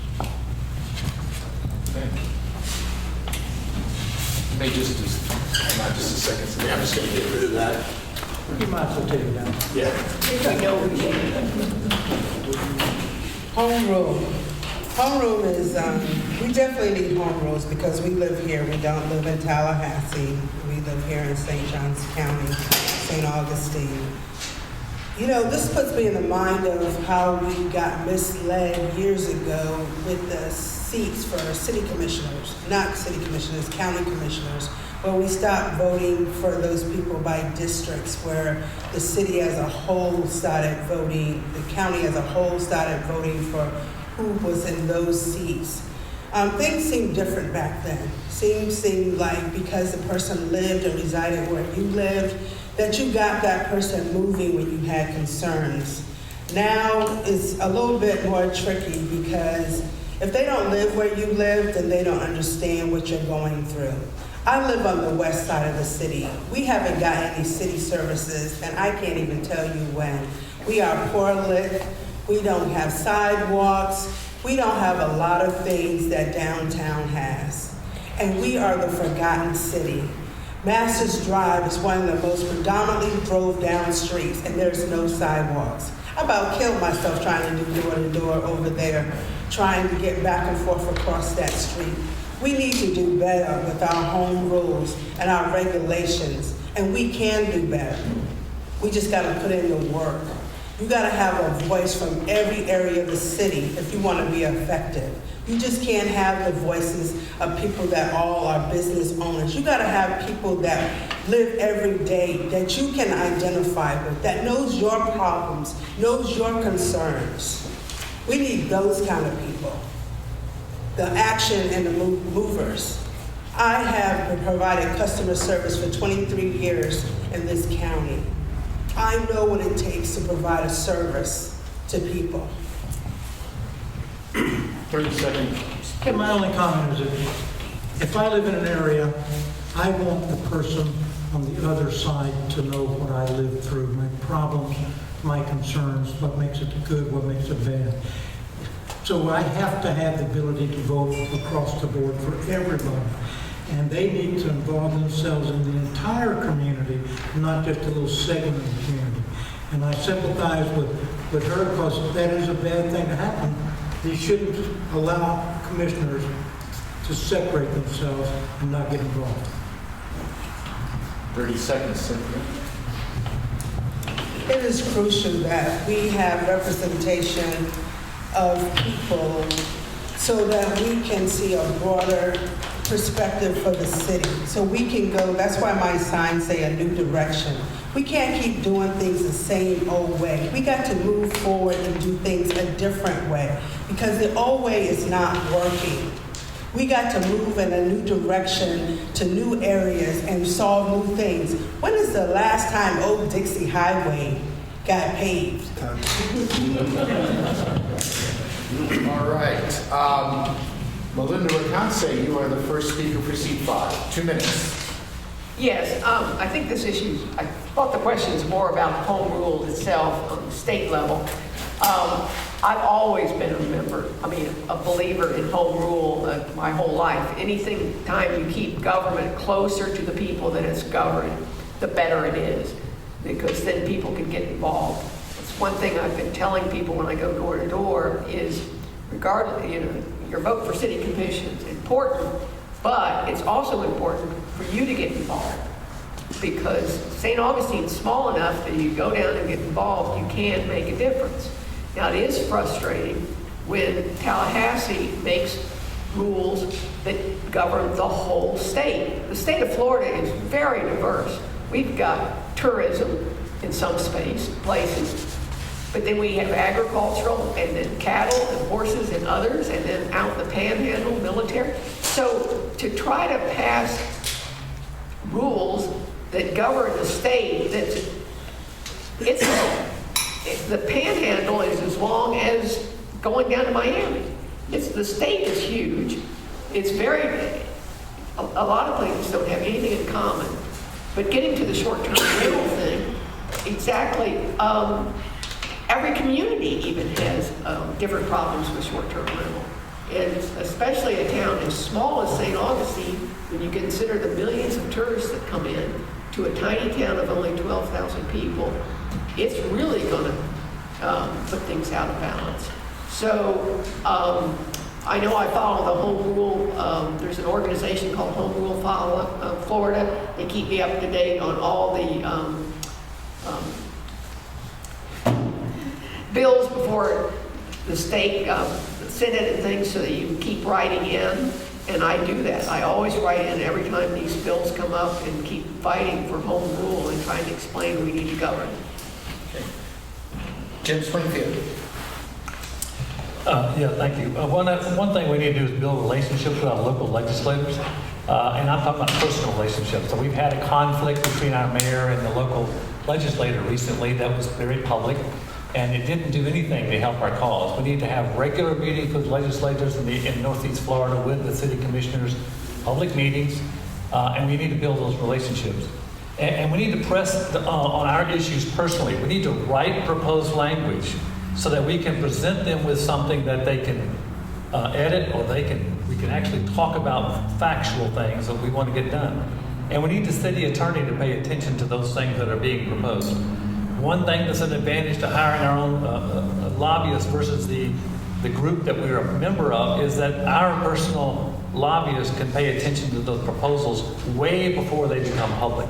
May just a second. I'm just going to get rid of that. You might as well take it down. Yeah. We know we can. Home rule. Home rule is, we definitely need home rules because we live here. We don't live in Tallahassee. We live here in St. Johns County, St. Augustine. You know, this puts me in the mind of how we got misled years ago with the seats for city commissioners, not city commissioners, county commissioners, where we stopped voting for those people by districts, where the city as a whole started voting, the county as a whole started voting for who was in those seats. Things seemed different back then. Seemed like because the person lived and resided where you lived, that you got that person moving when you had concerns. Now it's a little bit more tricky because if they don't live where you live, then they don't understand what you're going through. I live on the west side of the city. We haven't got any city services, and I can't even tell you when. We are poor lit. We don't have sidewalks. We don't have a lot of things that downtown has. And we are the forgotten city. Masters Drive is one of the most predominantly drove down streets, and there's no sidewalks. I about killed myself trying to do door-to-door over there, trying to get back and forth across that street. We need to do better with our home rules and our regulations, and we can do better. We just gotta put in the work. You gotta have a voice from every area of the city if you wanna be effective. You just can't have the voices of people that all are business owners. You gotta have people that live every day, that you can identify with, that knows your problems, knows your concerns. We need those kind of people. The action and the movers. I have provided customer service for 23 years in this county. I know what it takes to provide a service to people. 30 seconds. Okay, my only comment is that if I live in an area, I want the person on the other side to know what I live through, my problems, my concerns, what makes it good, what makes it bad. So I have to have the ability to vote across the board for everybody. And they need to involve themselves in the entire community, not just a little segment of the community. And I sympathize with her because that is a bad thing to happen. They shouldn't allow commissioners to separate themselves and not get involved. 30 seconds, Cynthia. It is crucial that we have representation of people so that we can see a broader perspective for the city. So we can go, that's why my signs say a new direction. We can't keep doing things the same old way. We got to move forward and do things a different way because the old way is not working. We got to move in a new direction to new areas and solve new things. When is the last time Old Dixie Highway got paved? All right. Melinda Rakoncay, you are the first speaker for seat 5. 2 minutes. Yes, I think this issue, I thought the question is more about home rule itself on the state level. I've always been a believer in home rule my whole life. Time you keep government closer to the people that it's governed, the better it is, because then people can get involved. It's one thing I've been telling people when I go door to door is, regardless, your vote for city commission is important, but it's also important for you to get involved, because St. Augustine's small enough that you go down and get involved, you can make a difference. Now, it is frustrating when Tallahassee makes rules that govern the whole state. The state of Florida is very diverse. We've got tourism in some places, but then we have agricultural, and then cattle and horses and others, and then out in the panhandle, military. So to try to pass rules that govern the state, the panhandle is as long as going down to Miami. The state is huge. It's a lot of things don't have anything in common. But getting to the short-term rental thing, exactly, every community even has different problems with short-term rental. And especially a town as small as St. Augustine, when you consider the millions of tourists that come in to a tiny town of only 12,000 people, it's really going to put things out of balance. So I know I follow the Home Rule. There's an organization called Home Rule Florida. They keep me up to date on all the bills before the state, the Senate and things, so that you can keep writing in. And I do that. I always write in every time these bills come up and keep fighting for home rule and trying to explain we need to govern. Okay. Jim Springfield. Yeah, thank you. One thing we need to do is build relationships with our local legislators. And I'm talking about personal relationships. So we've had a conflict between our mayor and the local legislator recently that was very public, and it didn't do anything to help our cause. We need to have regular meetings with legislators in Northeast Florida with the city commissioners, public meetings, and we need to build those relationships. And we need to press on our issues personally. We need to write proposed language so that we can present them with something that they can edit, or we can actually talk about factual things that we want to get done. And we need the city attorney to pay attention to those things that are being proposed. One thing that's an advantage to hiring our own lobbyists versus the group that we're a member of is that our personal lobbyists can pay attention to those proposals way before they become public.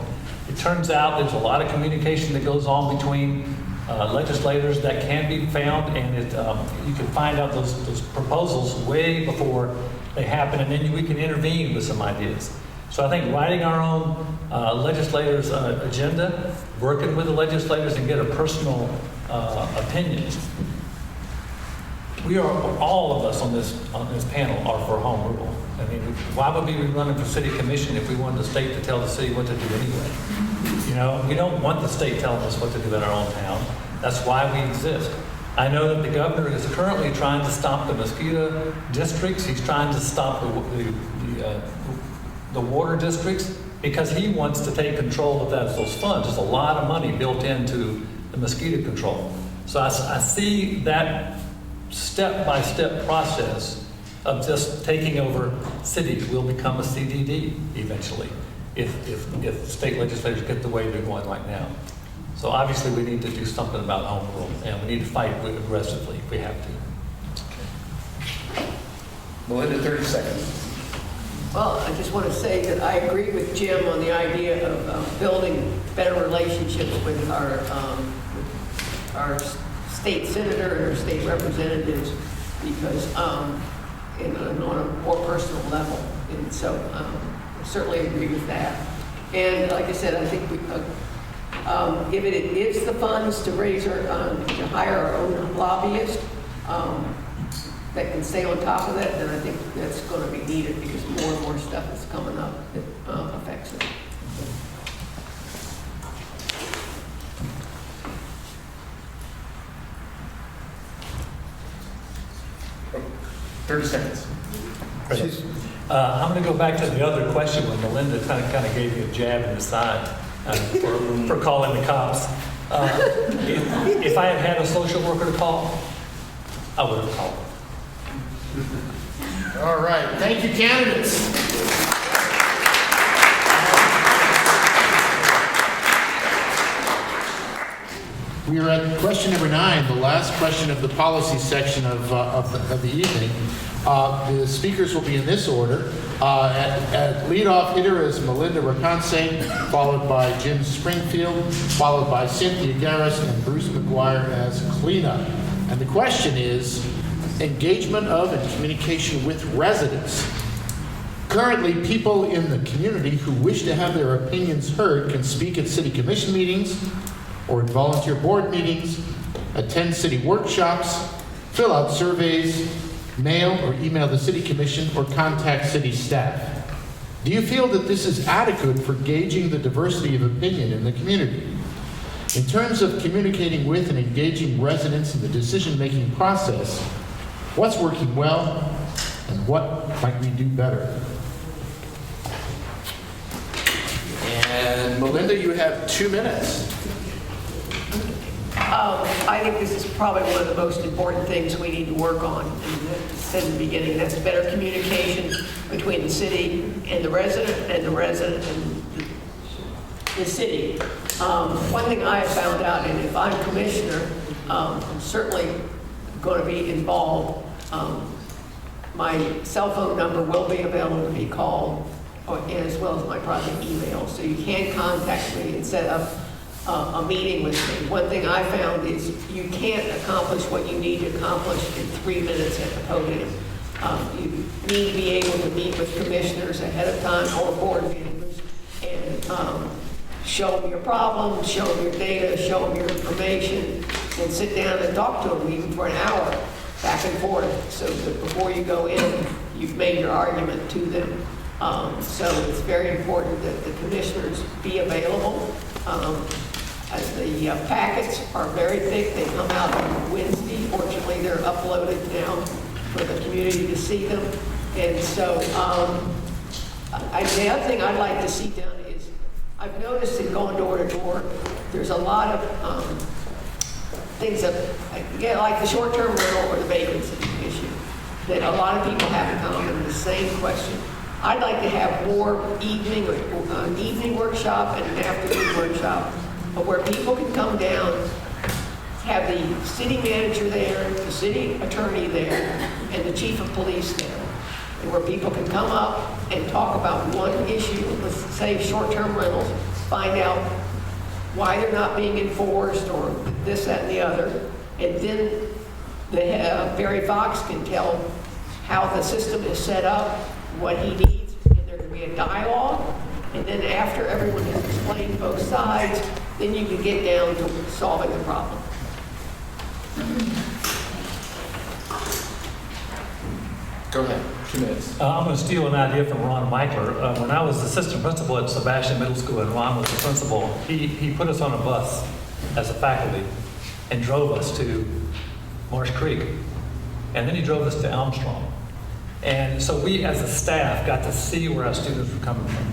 It turns out there's a lot of communication that goes on between legislators that can be found, and you can find out those proposals way before they happen, and then we can intervene with some ideas. So I think writing our own legislators' agenda, working with the legislators and get a personal opinion. We are, all of us on this panel are for home rule. I mean, why would we be running for city commission if we wanted the state to tell the city what to do anyway? You know, we don't want the state telling us what to do in our own town. That's why we exist. I know that the governor is currently trying to stop the mosquito districts. He's trying to stop the water districts because he wants to take control of those funds. There's a lot of money built into the mosquito control. So I see that step-by-step process of just taking over cities will become a CDD eventually if state legislators get the way they're going right now. So obviously we need to do something about home rule, and we need to fight aggressively if we have to. Melinda, 30 seconds. Well, I just want to say that I agree with Jim on the idea of building better relationships with our state senator and our state representatives, because on a more personal level. And so I certainly agree with that. And like I said, I think if it gives the funds to raise to hire our own lobbyist that can stay on top of that, then I think that's going to be needed because more and more stuff is coming up that affects it. Oh, 30 seconds. I'm going to go back to the other question when Melinda kind of gave you a jab in the side for calling the cops. If I had had a social worker to call, I would have called. All right, thank you, candidates. We are at question number 9, the last question of the policy section of the evening. The speakers will be in this order. At leadoff hitter is Melinda Rakoncay, followed by Jim Springfield, followed by Cynthia Garris, and Bruce Maguire as cleanup. And the question is, engagement of and communication with residents. Currently, people in the community who wish to have their opinions heard can speak at city commission meetings or at volunteer board meetings, attend city workshops, fill out surveys, mail or email the city commission, or contact city staff. Do you feel that this is adequate for gauging the diversity of opinion in the community? In terms of communicating with and engaging residents in the decision-making process, what's working well and what might we do better? And Melinda, you have 2 minutes. I think this is probably one of the most important things we need to work on. And I said in the beginning, that's better communication between the city and the resident and the city. One thing I have found out, and if I'm commissioner, I'm certainly going to be involved. My cell phone number will be available to be called, as well as my private email. So you can contact me and set up a meeting with me. One thing I found is you can't accomplish what you need to accomplish in 3 minutes at the podium. You need to be able to meet with commissioners ahead of time or board meetings and show them your problems, show them your data, show them your information, and sit down and talk to them even for an hour, back and forth, so that before you go in, you've made your argument to them. So it's very important that the commissioners be available. As the packets are very thick, they come out on Wednesday. Fortunately, they're uploaded now for the community to see them. And so the other thing I'd like to see done is, I've noticed in going door to door, there's a lot of things that, like the short-term rental or the vacancy issue, that a lot of people have in common, the same question. I'd like to have more an evening workshop and an afternoon workshop where people can come down, have the city manager there, the city attorney there, and the chief of police there, and where people can come up and talk about one issue, let's say short-term rentals, find out why they're not being enforced or this, that, and the other, and then Barry Fox can tell how the system is set up, what he needs, and there can be a dialogue, and then after everyone has explained both sides, then you can get down to solving the problem. Go ahead, 2 minutes. I'm going to steal an idea from Ron Michler. When I was assistant principal at Sebastian Middle School and Ron was the principal, he put us on a bus as a faculty and drove us to Marsh Creek. And then he drove us to Armstrong. And so we as a staff got to see where our students were coming from.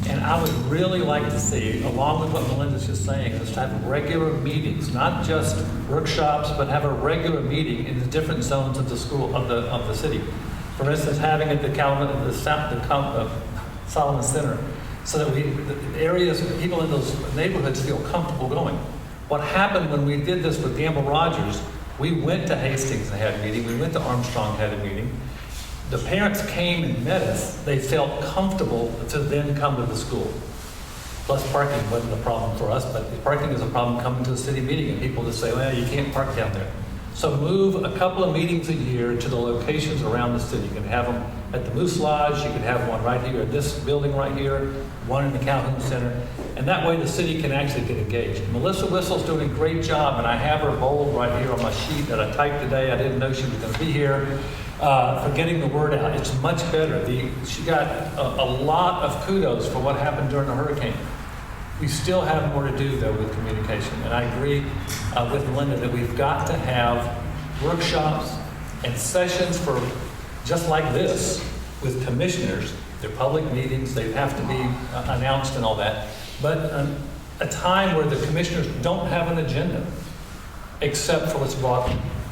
And I would really like to see, along with what Melinda's just saying, this type of regular meetings, not just workshops, but have a regular meeting in the different zones of the school, of the city. For instance, having it at Solomon Center, so that the areas, people in those neighborhoods feel comfortable going. What happened when we did this with Gamble Rogers, we went to Hastings and had a meeting, we went to Armstrong and had a meeting. The parents came and met us. They felt comfortable to then come to the school. Plus, parking wasn't a problem for us, but parking is a problem coming to a city meeting, and people just say, well, you can't park down there. So move a couple of meetings a year to the locations around the city. You can have them at the Moose Lodge, you can have one right here in this building right here, one in the Calhoun Center, and that way the city can actually get engaged. Melissa Whistle's doing a great job, and I have her bold right here on my sheet that I typed today. I didn't know she was going to be here, for getting the word out. It's much better. She got a lot of kudos for what happened during the hurricane. We still have more to do, though, with communication. And I agree with Melinda that we've got to have workshops and sessions for just like this with commissioners. They're public meetings. They have to be announced and all that. But a time where the commissioners don't have an agenda except for what's brought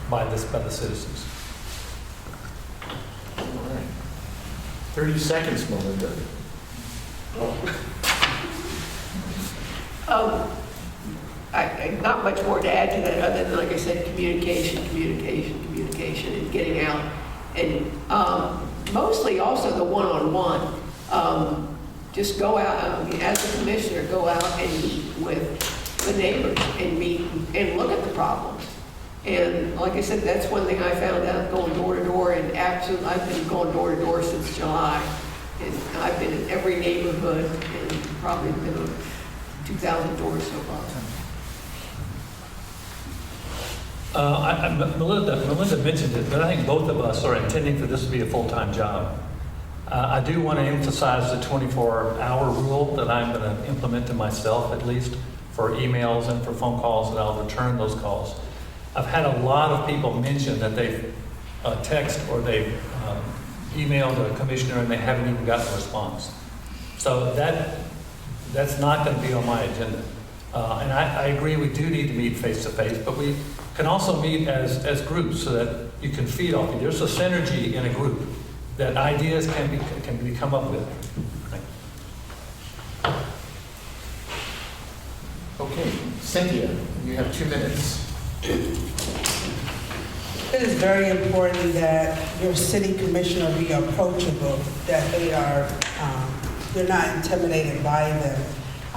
by the citizens. All right. 30 seconds, Melinda. Not much more to add to that other than, like I said, communication, and getting out. And mostly also the one-on-one. Just go out, as a commissioner, go out and meet with the neighbors and meet and look at the problems. And like I said, that's one thing I found out going door to door, and absolutely, I've been going door to door since July. And I've been in every neighborhood and probably been on 2,000 doors so far. Melinda mentioned it, but I think both of us are intending for this to be a full-time job. I do want to emphasize the 24-hour rule that I'm going to implement to myself, at least, for emails and for phone calls, that I'll return those calls. I've had a lot of people mention that they've texted or they've emailed a commissioner and they haven't even gotten a response. So that's not going to be on my agenda. And I agree we do need to meet face-to-face, but we can also meet as groups so that you can feed off it. There's a synergy in a group that ideas can be come up with. Okay, Cynthia, you have 2 minutes. It is very important that your city commissioner be approachable, that you're not intimidated by them.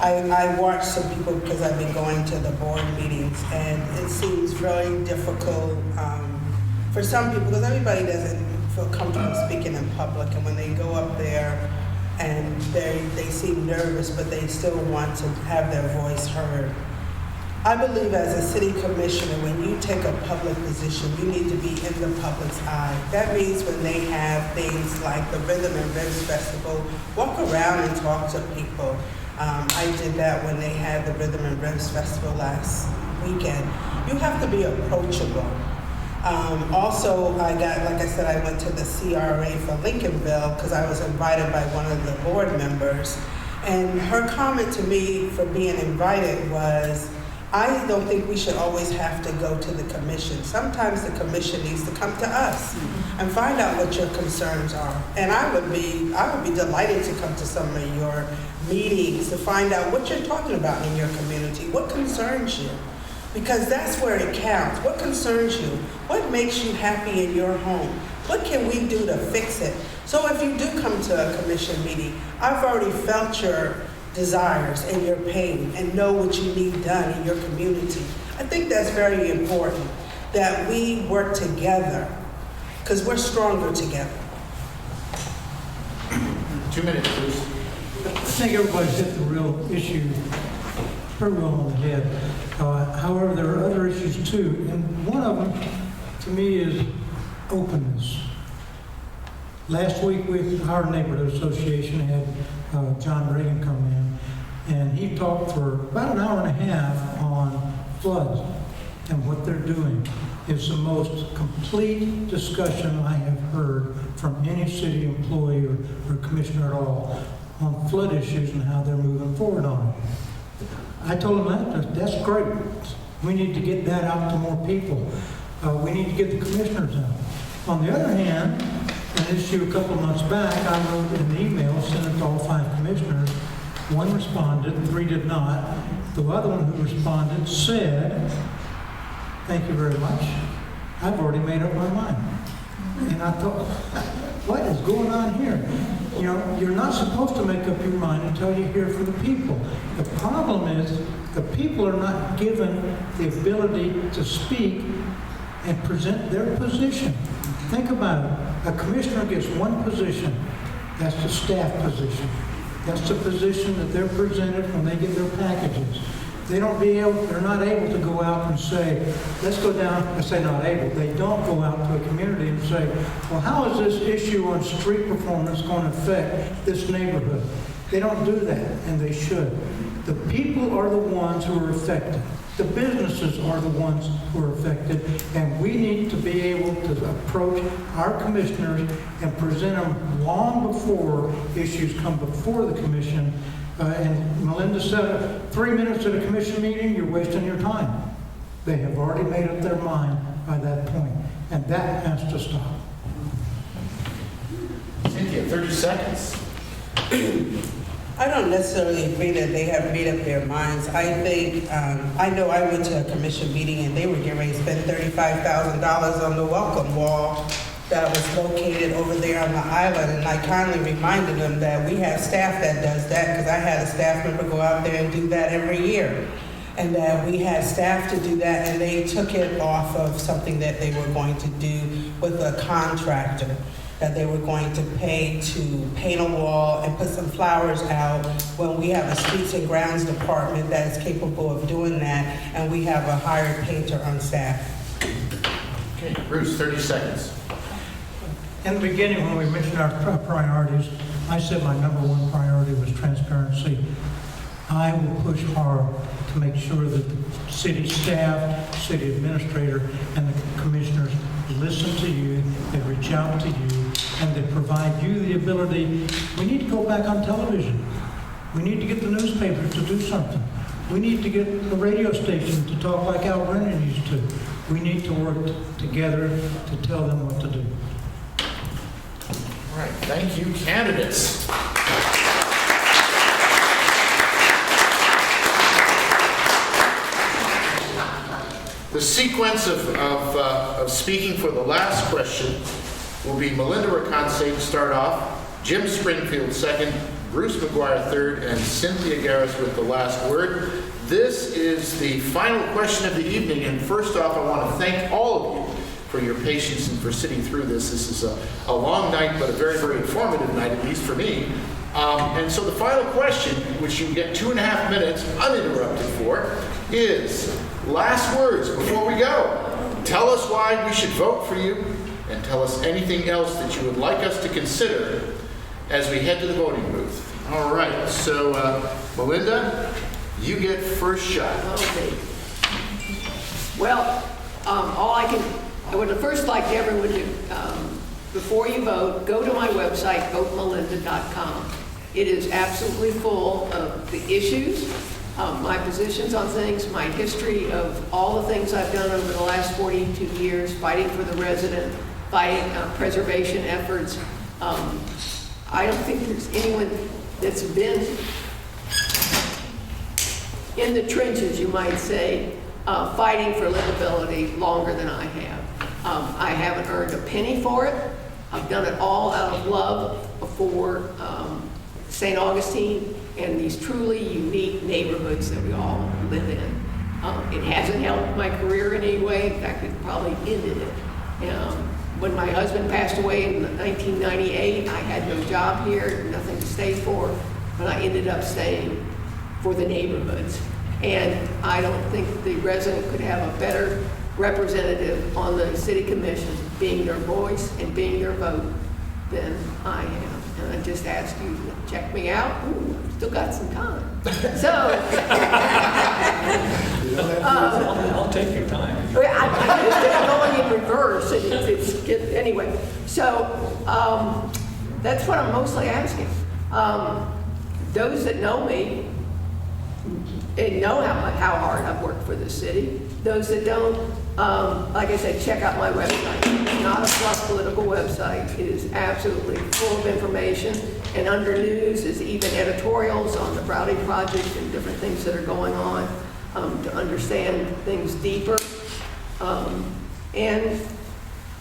I watch some people because I've been going to the board meetings, and it seems very difficult for some people, because everybody doesn't feel comfortable speaking in public, and when they go up there and they seem nervous, but they still want to have their voice heard. I believe as a city commissioner, when you take a public position, you need to be in the public's eye. That means when they have things like the Rhythm and Ribs Festival, walk around and talk to people. I did that when they had the Rhythm and Ribs Festival last weekend. You have to be approachable. Also, like I said, I went to the CRA for Lincolnville because I was invited by one of the board members. And her comment to me for being invited was, I don't think we should always have to go to the commission. Sometimes the commission needs to come to us and find out what your concerns are. And I would be delighted to come to some of your meetings to find out what you're talking about in your community, what concerns you. Because that's where it counts. What concerns you? What makes you happy in your home? What can we do to fix it? So if you do come to a commission meeting, I've already felt your desires and your pain and know what you need done in your community. I think that's very important, that we work together, because we're stronger together. 2 minutes, please. I think everybody's hit the real issue pretty well on the head. However, there are other issues too, and one of them, to me, is openness. Last week, our neighborhood association had John Reagan come in, and he talked for about an hour and a half on floods and what they're doing. It's the most complete discussion I have heard from any city employee or commissioner at all on flood issues and how they're moving forward on it. I told him that's great. We need to get that out to more people. We need to get the commissioners out. On the other hand, an issue a couple of months back, I wrote an email, sent it to all 5 commissioners. 1 responded, 3 did not. The other one who responded said, "Thank you very much. I've already made up my mind." And I thought, what is going on here? You know, you're not supposed to make up your mind until you hear from the people. The problem is the people are not given the ability to speak and present their position. Think about it. A commissioner gets one position. That's the staff position. That's the position that they're presented when they get their packages. They're not able to go out and say, let's go down, I say not able, they don't go out to a community and say, well, how is this issue on street performance going to affect this neighborhood? They don't do that, and they should. The people are the ones who are affected. The businesses are the ones who are affected, and we need to be able to approach our commissioners and present them long before issues come before the commission. And Melinda said, 3 minutes at a commission meeting, you're wasting your time. They have already made up their mind by that point, and that has to stop. Cynthia, 30 seconds. I don't necessarily agree that they have made up their minds. I think, I know I went to a commission meeting and they were getting ready to spend $35,000 on the welcome wall that was located over there on the island, and I kindly reminded them that we have staff that does that, because I had a staff member go out there and do that every year, and that we had staff to do that, and they took it off of something that they were going to do with a contractor, that they were going to pay to paint a wall and put some flowers out when we have a streets and grounds department that is capable of doing that, and we have a hired painter on staff. Okay, Bruce, 30 seconds. In the beginning, when we mentioned our priorities, I said my number one priority was transparency. I will push hard to make sure that the city staff, city administrator, and the commissioners listen to you, they reach out to you, and they provide you the ability. We need to go back on television. We need to get the newspapers to do something. We need to get the radio station to talk like Al Brennan used to. We need to work together to tell them what to do. All right, thank you, candidates. The sequence of speaking for the last question will be Melinda Rakoncay to start off, Jim Springfield second, Bruce Maguire third, and Cynthia Garris with the last word. This is the final question of the evening, and first off, I want to thank all of you for your patience and for sitting through this. This is a long night, but a very, very informative night, at least for me. And so the final question, which you get 2.5 minutes uninterrupted for, is last words before we go. Tell us why we should vote for you, and tell us anything else that you would like us to consider as we head to the voting booth. All right, so Melinda, you get first shot. Okay. Well, I would first like everyone to, before you vote, go to my website, votemelinda.com. It is absolutely full of the issues, my positions on things, my history of all the things I've done over the last 42 years, fighting for the resident, fighting preservation efforts. I don't think there's anyone that's been in the trenches, you might say, fighting for livability longer than I have. I haven't earned a penny for it. I've done it all out of love for St. Augustine and these truly unique neighborhoods that we all live in. It hasn't helped my career in any way. In fact, it probably ended it. When my husband passed away in 1998, I had no job here, nothing to stay for, but I ended up staying for the neighborhoods. And I don't think the resident could have a better representative on the city commission, being their voice and being their vote, than I am. And I just ask you to check me out. Ooh, I've still got some time. So, I'll take your time. I'm just going in reverse. Anyway, so that's what I'm mostly asking. Those that know me and know how hard I've worked for this city. Those that don't, like I said, check out my website. It's not a fluff political website. It is absolutely full of information. And under news is even editorials on the Browdy Project and different things that are going on to understand things deeper. And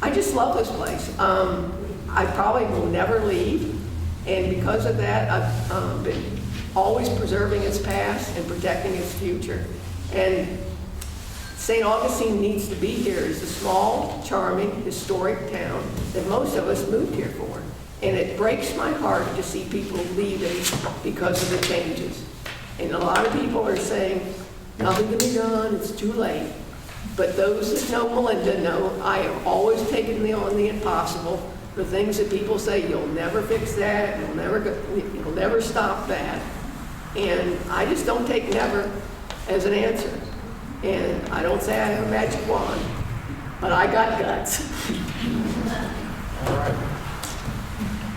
I just love this place. I probably will never leave. And because of that, I've been always preserving its past and protecting its future. And St. Augustine needs to be here. It's a small, charming, historic town that most of us moved here for. And it breaks my heart to see people leaving because of the changes. And a lot of people are saying, nothing can be done, it's too late. But those that know Melinda know I have always taken on the impossible. The things that people say, you'll never fix that, you'll never stop that. And I just don't take never as an answer. And I don't say I have a magic wand, but I got guts. All right.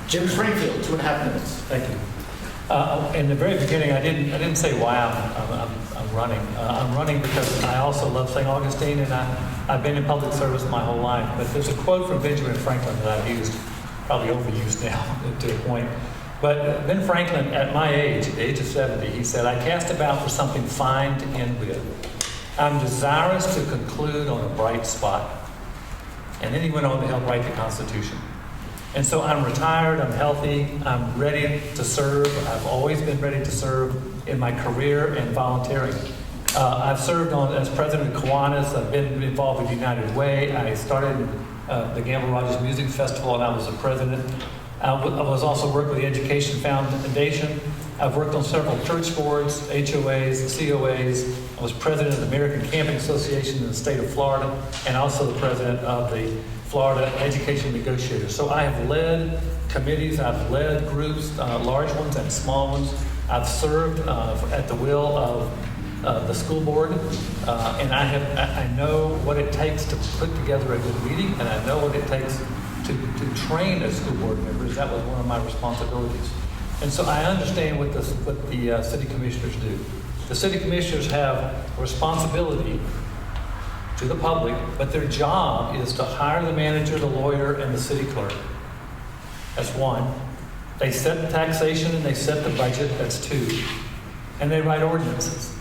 Jim Springfield, 2.5 minutes. Thank you. In the very beginning, I didn't say why I'm running. I'm running because I also love St. Augustine, and I've been in public service my whole life. But there's a quote from Benjamin Franklin that I've used, probably overused now to a point. But Ben Franklin, at my age, at the age of 70, he said, "I cast about for something fine to end with. I'm desirous to conclude on a bright spot." And then he went on to help write the Constitution. And so I'm retired, I'm healthy, I'm ready to serve. I've always been ready to serve in my career and volunteering. I've served as president of Kiwanis. I've been involved with United Way. I started the Gamble Rogers Music Festival, and I was the president. I was also worked with the Education Foundation. I've worked on several church boards, HOAs, COAs. I was president of the American Camping Association in the state of Florida, and also the president of the Florida Education Negotiators. So I have led committees, I've led groups, large ones and small ones. I've served at the will of the school board, and I know what it takes to put together a good meeting, and I know what it takes to train as school board members. That was one of my responsibilities. And so I understand what the city commissioners do. The city commissioners have a responsibility to the public, but their job is to hire the manager, the lawyer, and the city clerk. That's one. They set the taxation and they set the budget. That's two. And they write ordinances.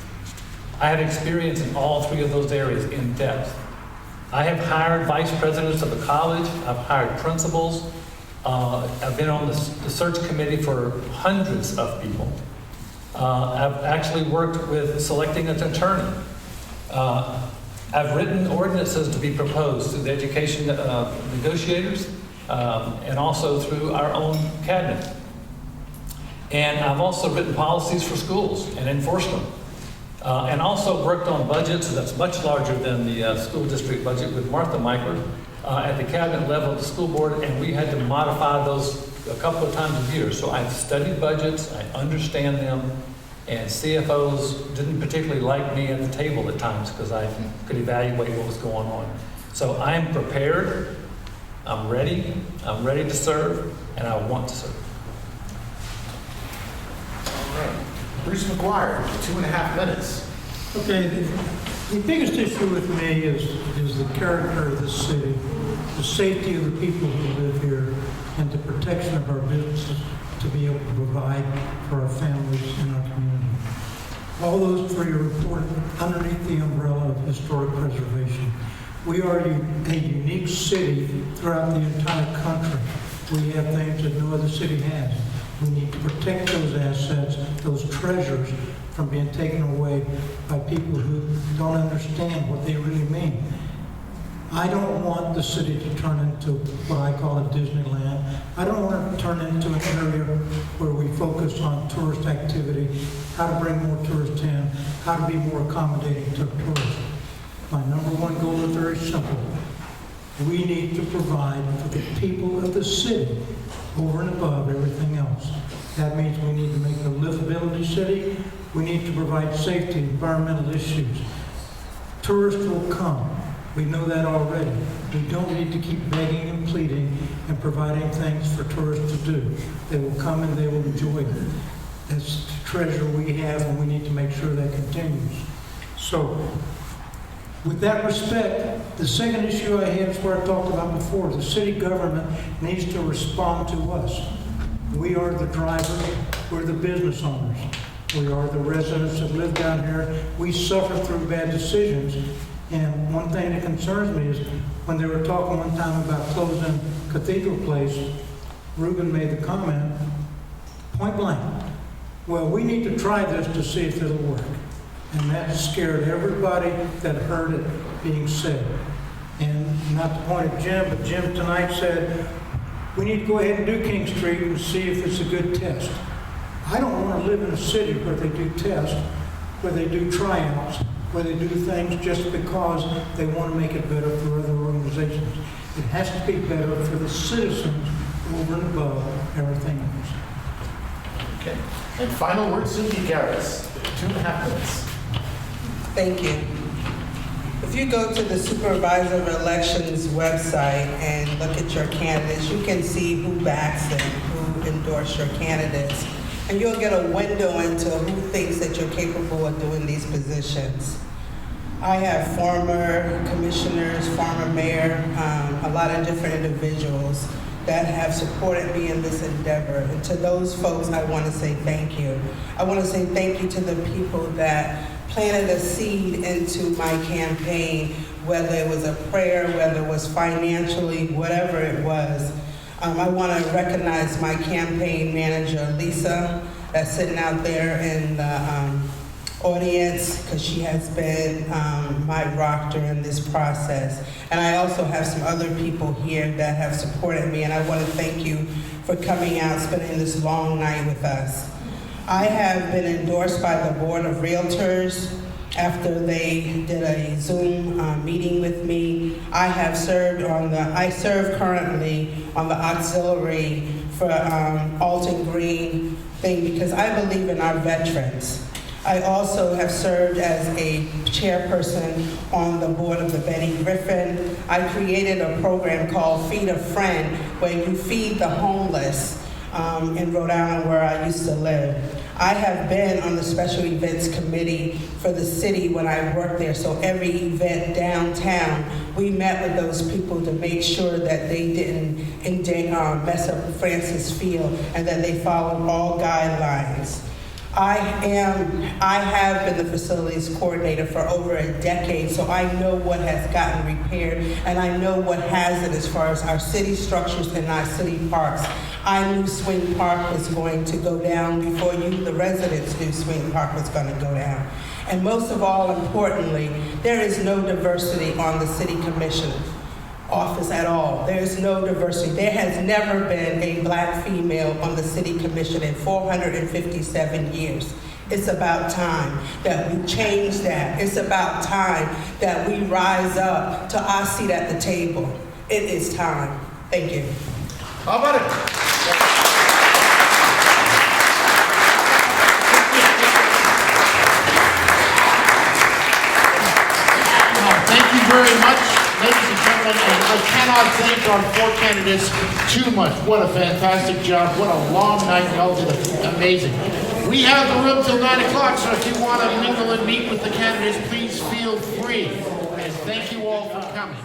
I have experience in all three of those areas in depth. I have hired vice presidents of the college. I've hired principals. I've been on the search committee for hundreds of people. I've actually worked with selecting an attorney. I've written ordinances to be proposed through the education negotiators and also through our own cabinet. And I've also written policies for schools and enforced them. And also worked on budgets that's much larger than the school district budget with Martha Michler at the cabinet level of the school board, and we had to modify those a couple of times a year. So I've studied budgets, I understand them, and CFOs didn't particularly like me at the table at times because I could evaluate what was going on. So I'm prepared, I'm ready to serve, and I want to serve. All right. Bruce Maguire, 2.5 minutes. Okay, the biggest issue with me is the character of the city, the safety of the people who live here, and the protection of our businesses to be able to provide for our families and our community. All those three are important underneath the umbrella of historic preservation. We are a unique city throughout the entire country. We have things that no other city has. We need to protect those assets, those treasures, from being taken away by people who don't understand what they really mean. I don't want the city to turn into what I call a Disneyland. I don't want it to turn into an area where we focus on tourist activity, how to bring more tourists in, how to be more accommodating to tourists. My number one goal is very simple. We need to provide for the people of the city over and above everything else. That means we need to make a livability city. We need to provide safety, environmental issues. Tourists will come. We know that already. We don't need to keep begging and pleading and providing things for tourists to do. They will come and they will enjoy it. That's the treasure we have, and we need to make sure that continues. So, with that respect, the second issue I had is what I talked about before. The city government needs to respond to us. We are the drivers. We're the business owners. We are the residents that live down here. We suffer through bad decisions. And one thing that concerns me is when they were talking one time about closing Cathedral Place, Reuben made the comment, point blank, well, we need to try this to see if it'll work. And that scared everybody that heard it being said. And not to point at Jim, but Jim tonight said, we need to go ahead and do King Street and see if it's a good test. I don't want to live in a city where they do tests, where they do tryouts, where they do things just because they want to make it better for other organizations. It has to be better for the citizens over and above everything else. Okay. And final word, Cynthia Garris, 2.5 minutes. Thank you. If you go to the Supervisor of Elections website and look at your candidates, you can see who backs them, who endorse your candidates. And you'll get a window into who thinks that you're capable of doing these positions. I have former commissioners, former mayor, a lot of different individuals that have supported me in this endeavor. And to those folks, I want to say thank you. I want to say thank you to the people that planted a seed into my campaign, whether it was a prayer, whether it was financially, whatever it was. I want to recognize my campaign manager, Lisa, that's sitting out there in the audience, because she has been my rock during this process. And I also have some other people here that have supported me, and I want to thank you for coming out, spending this long night with us. I have been endorsed by the Board of Realtors after they did a Zoom meeting with me. I serve currently on the auxiliary for Alton Green thing because I believe in our veterans. I also have served as a chairperson on the board of the Betty Griffin. I created a program called Feed a Friend, where you feed the homeless in Rhode Island, where I used to live. I have been on the special events committee for the city when I worked there, so every event downtown, we met with those people to make sure that they didn't mess up Francis Field and that they followed all guidelines. I have been the facilities coordinator for over a decade, so I know what has gotten repaired, and I know what hasn't as far as our city structures and our city parks. I knew Swing Park was going to go down before you, the residents, knew Swing Park was going to go down. And most of all, importantly, there is no diversity on the city commission office at all. There is no diversity. There has never been a black female on the city commission in 457 years. It's about time that we change that. It's about time that we rise up to our seat at the table. It is time. Thank you. How about it? Thank you very much, ladies and gentlemen, and I cannot thank our 4 candidates too much. What a fantastic job. What a long night. Y'all did amazing. We have the room till 9 o'clock, so if you want to mingle and meet with the candidates, please feel free. And thank you all for coming.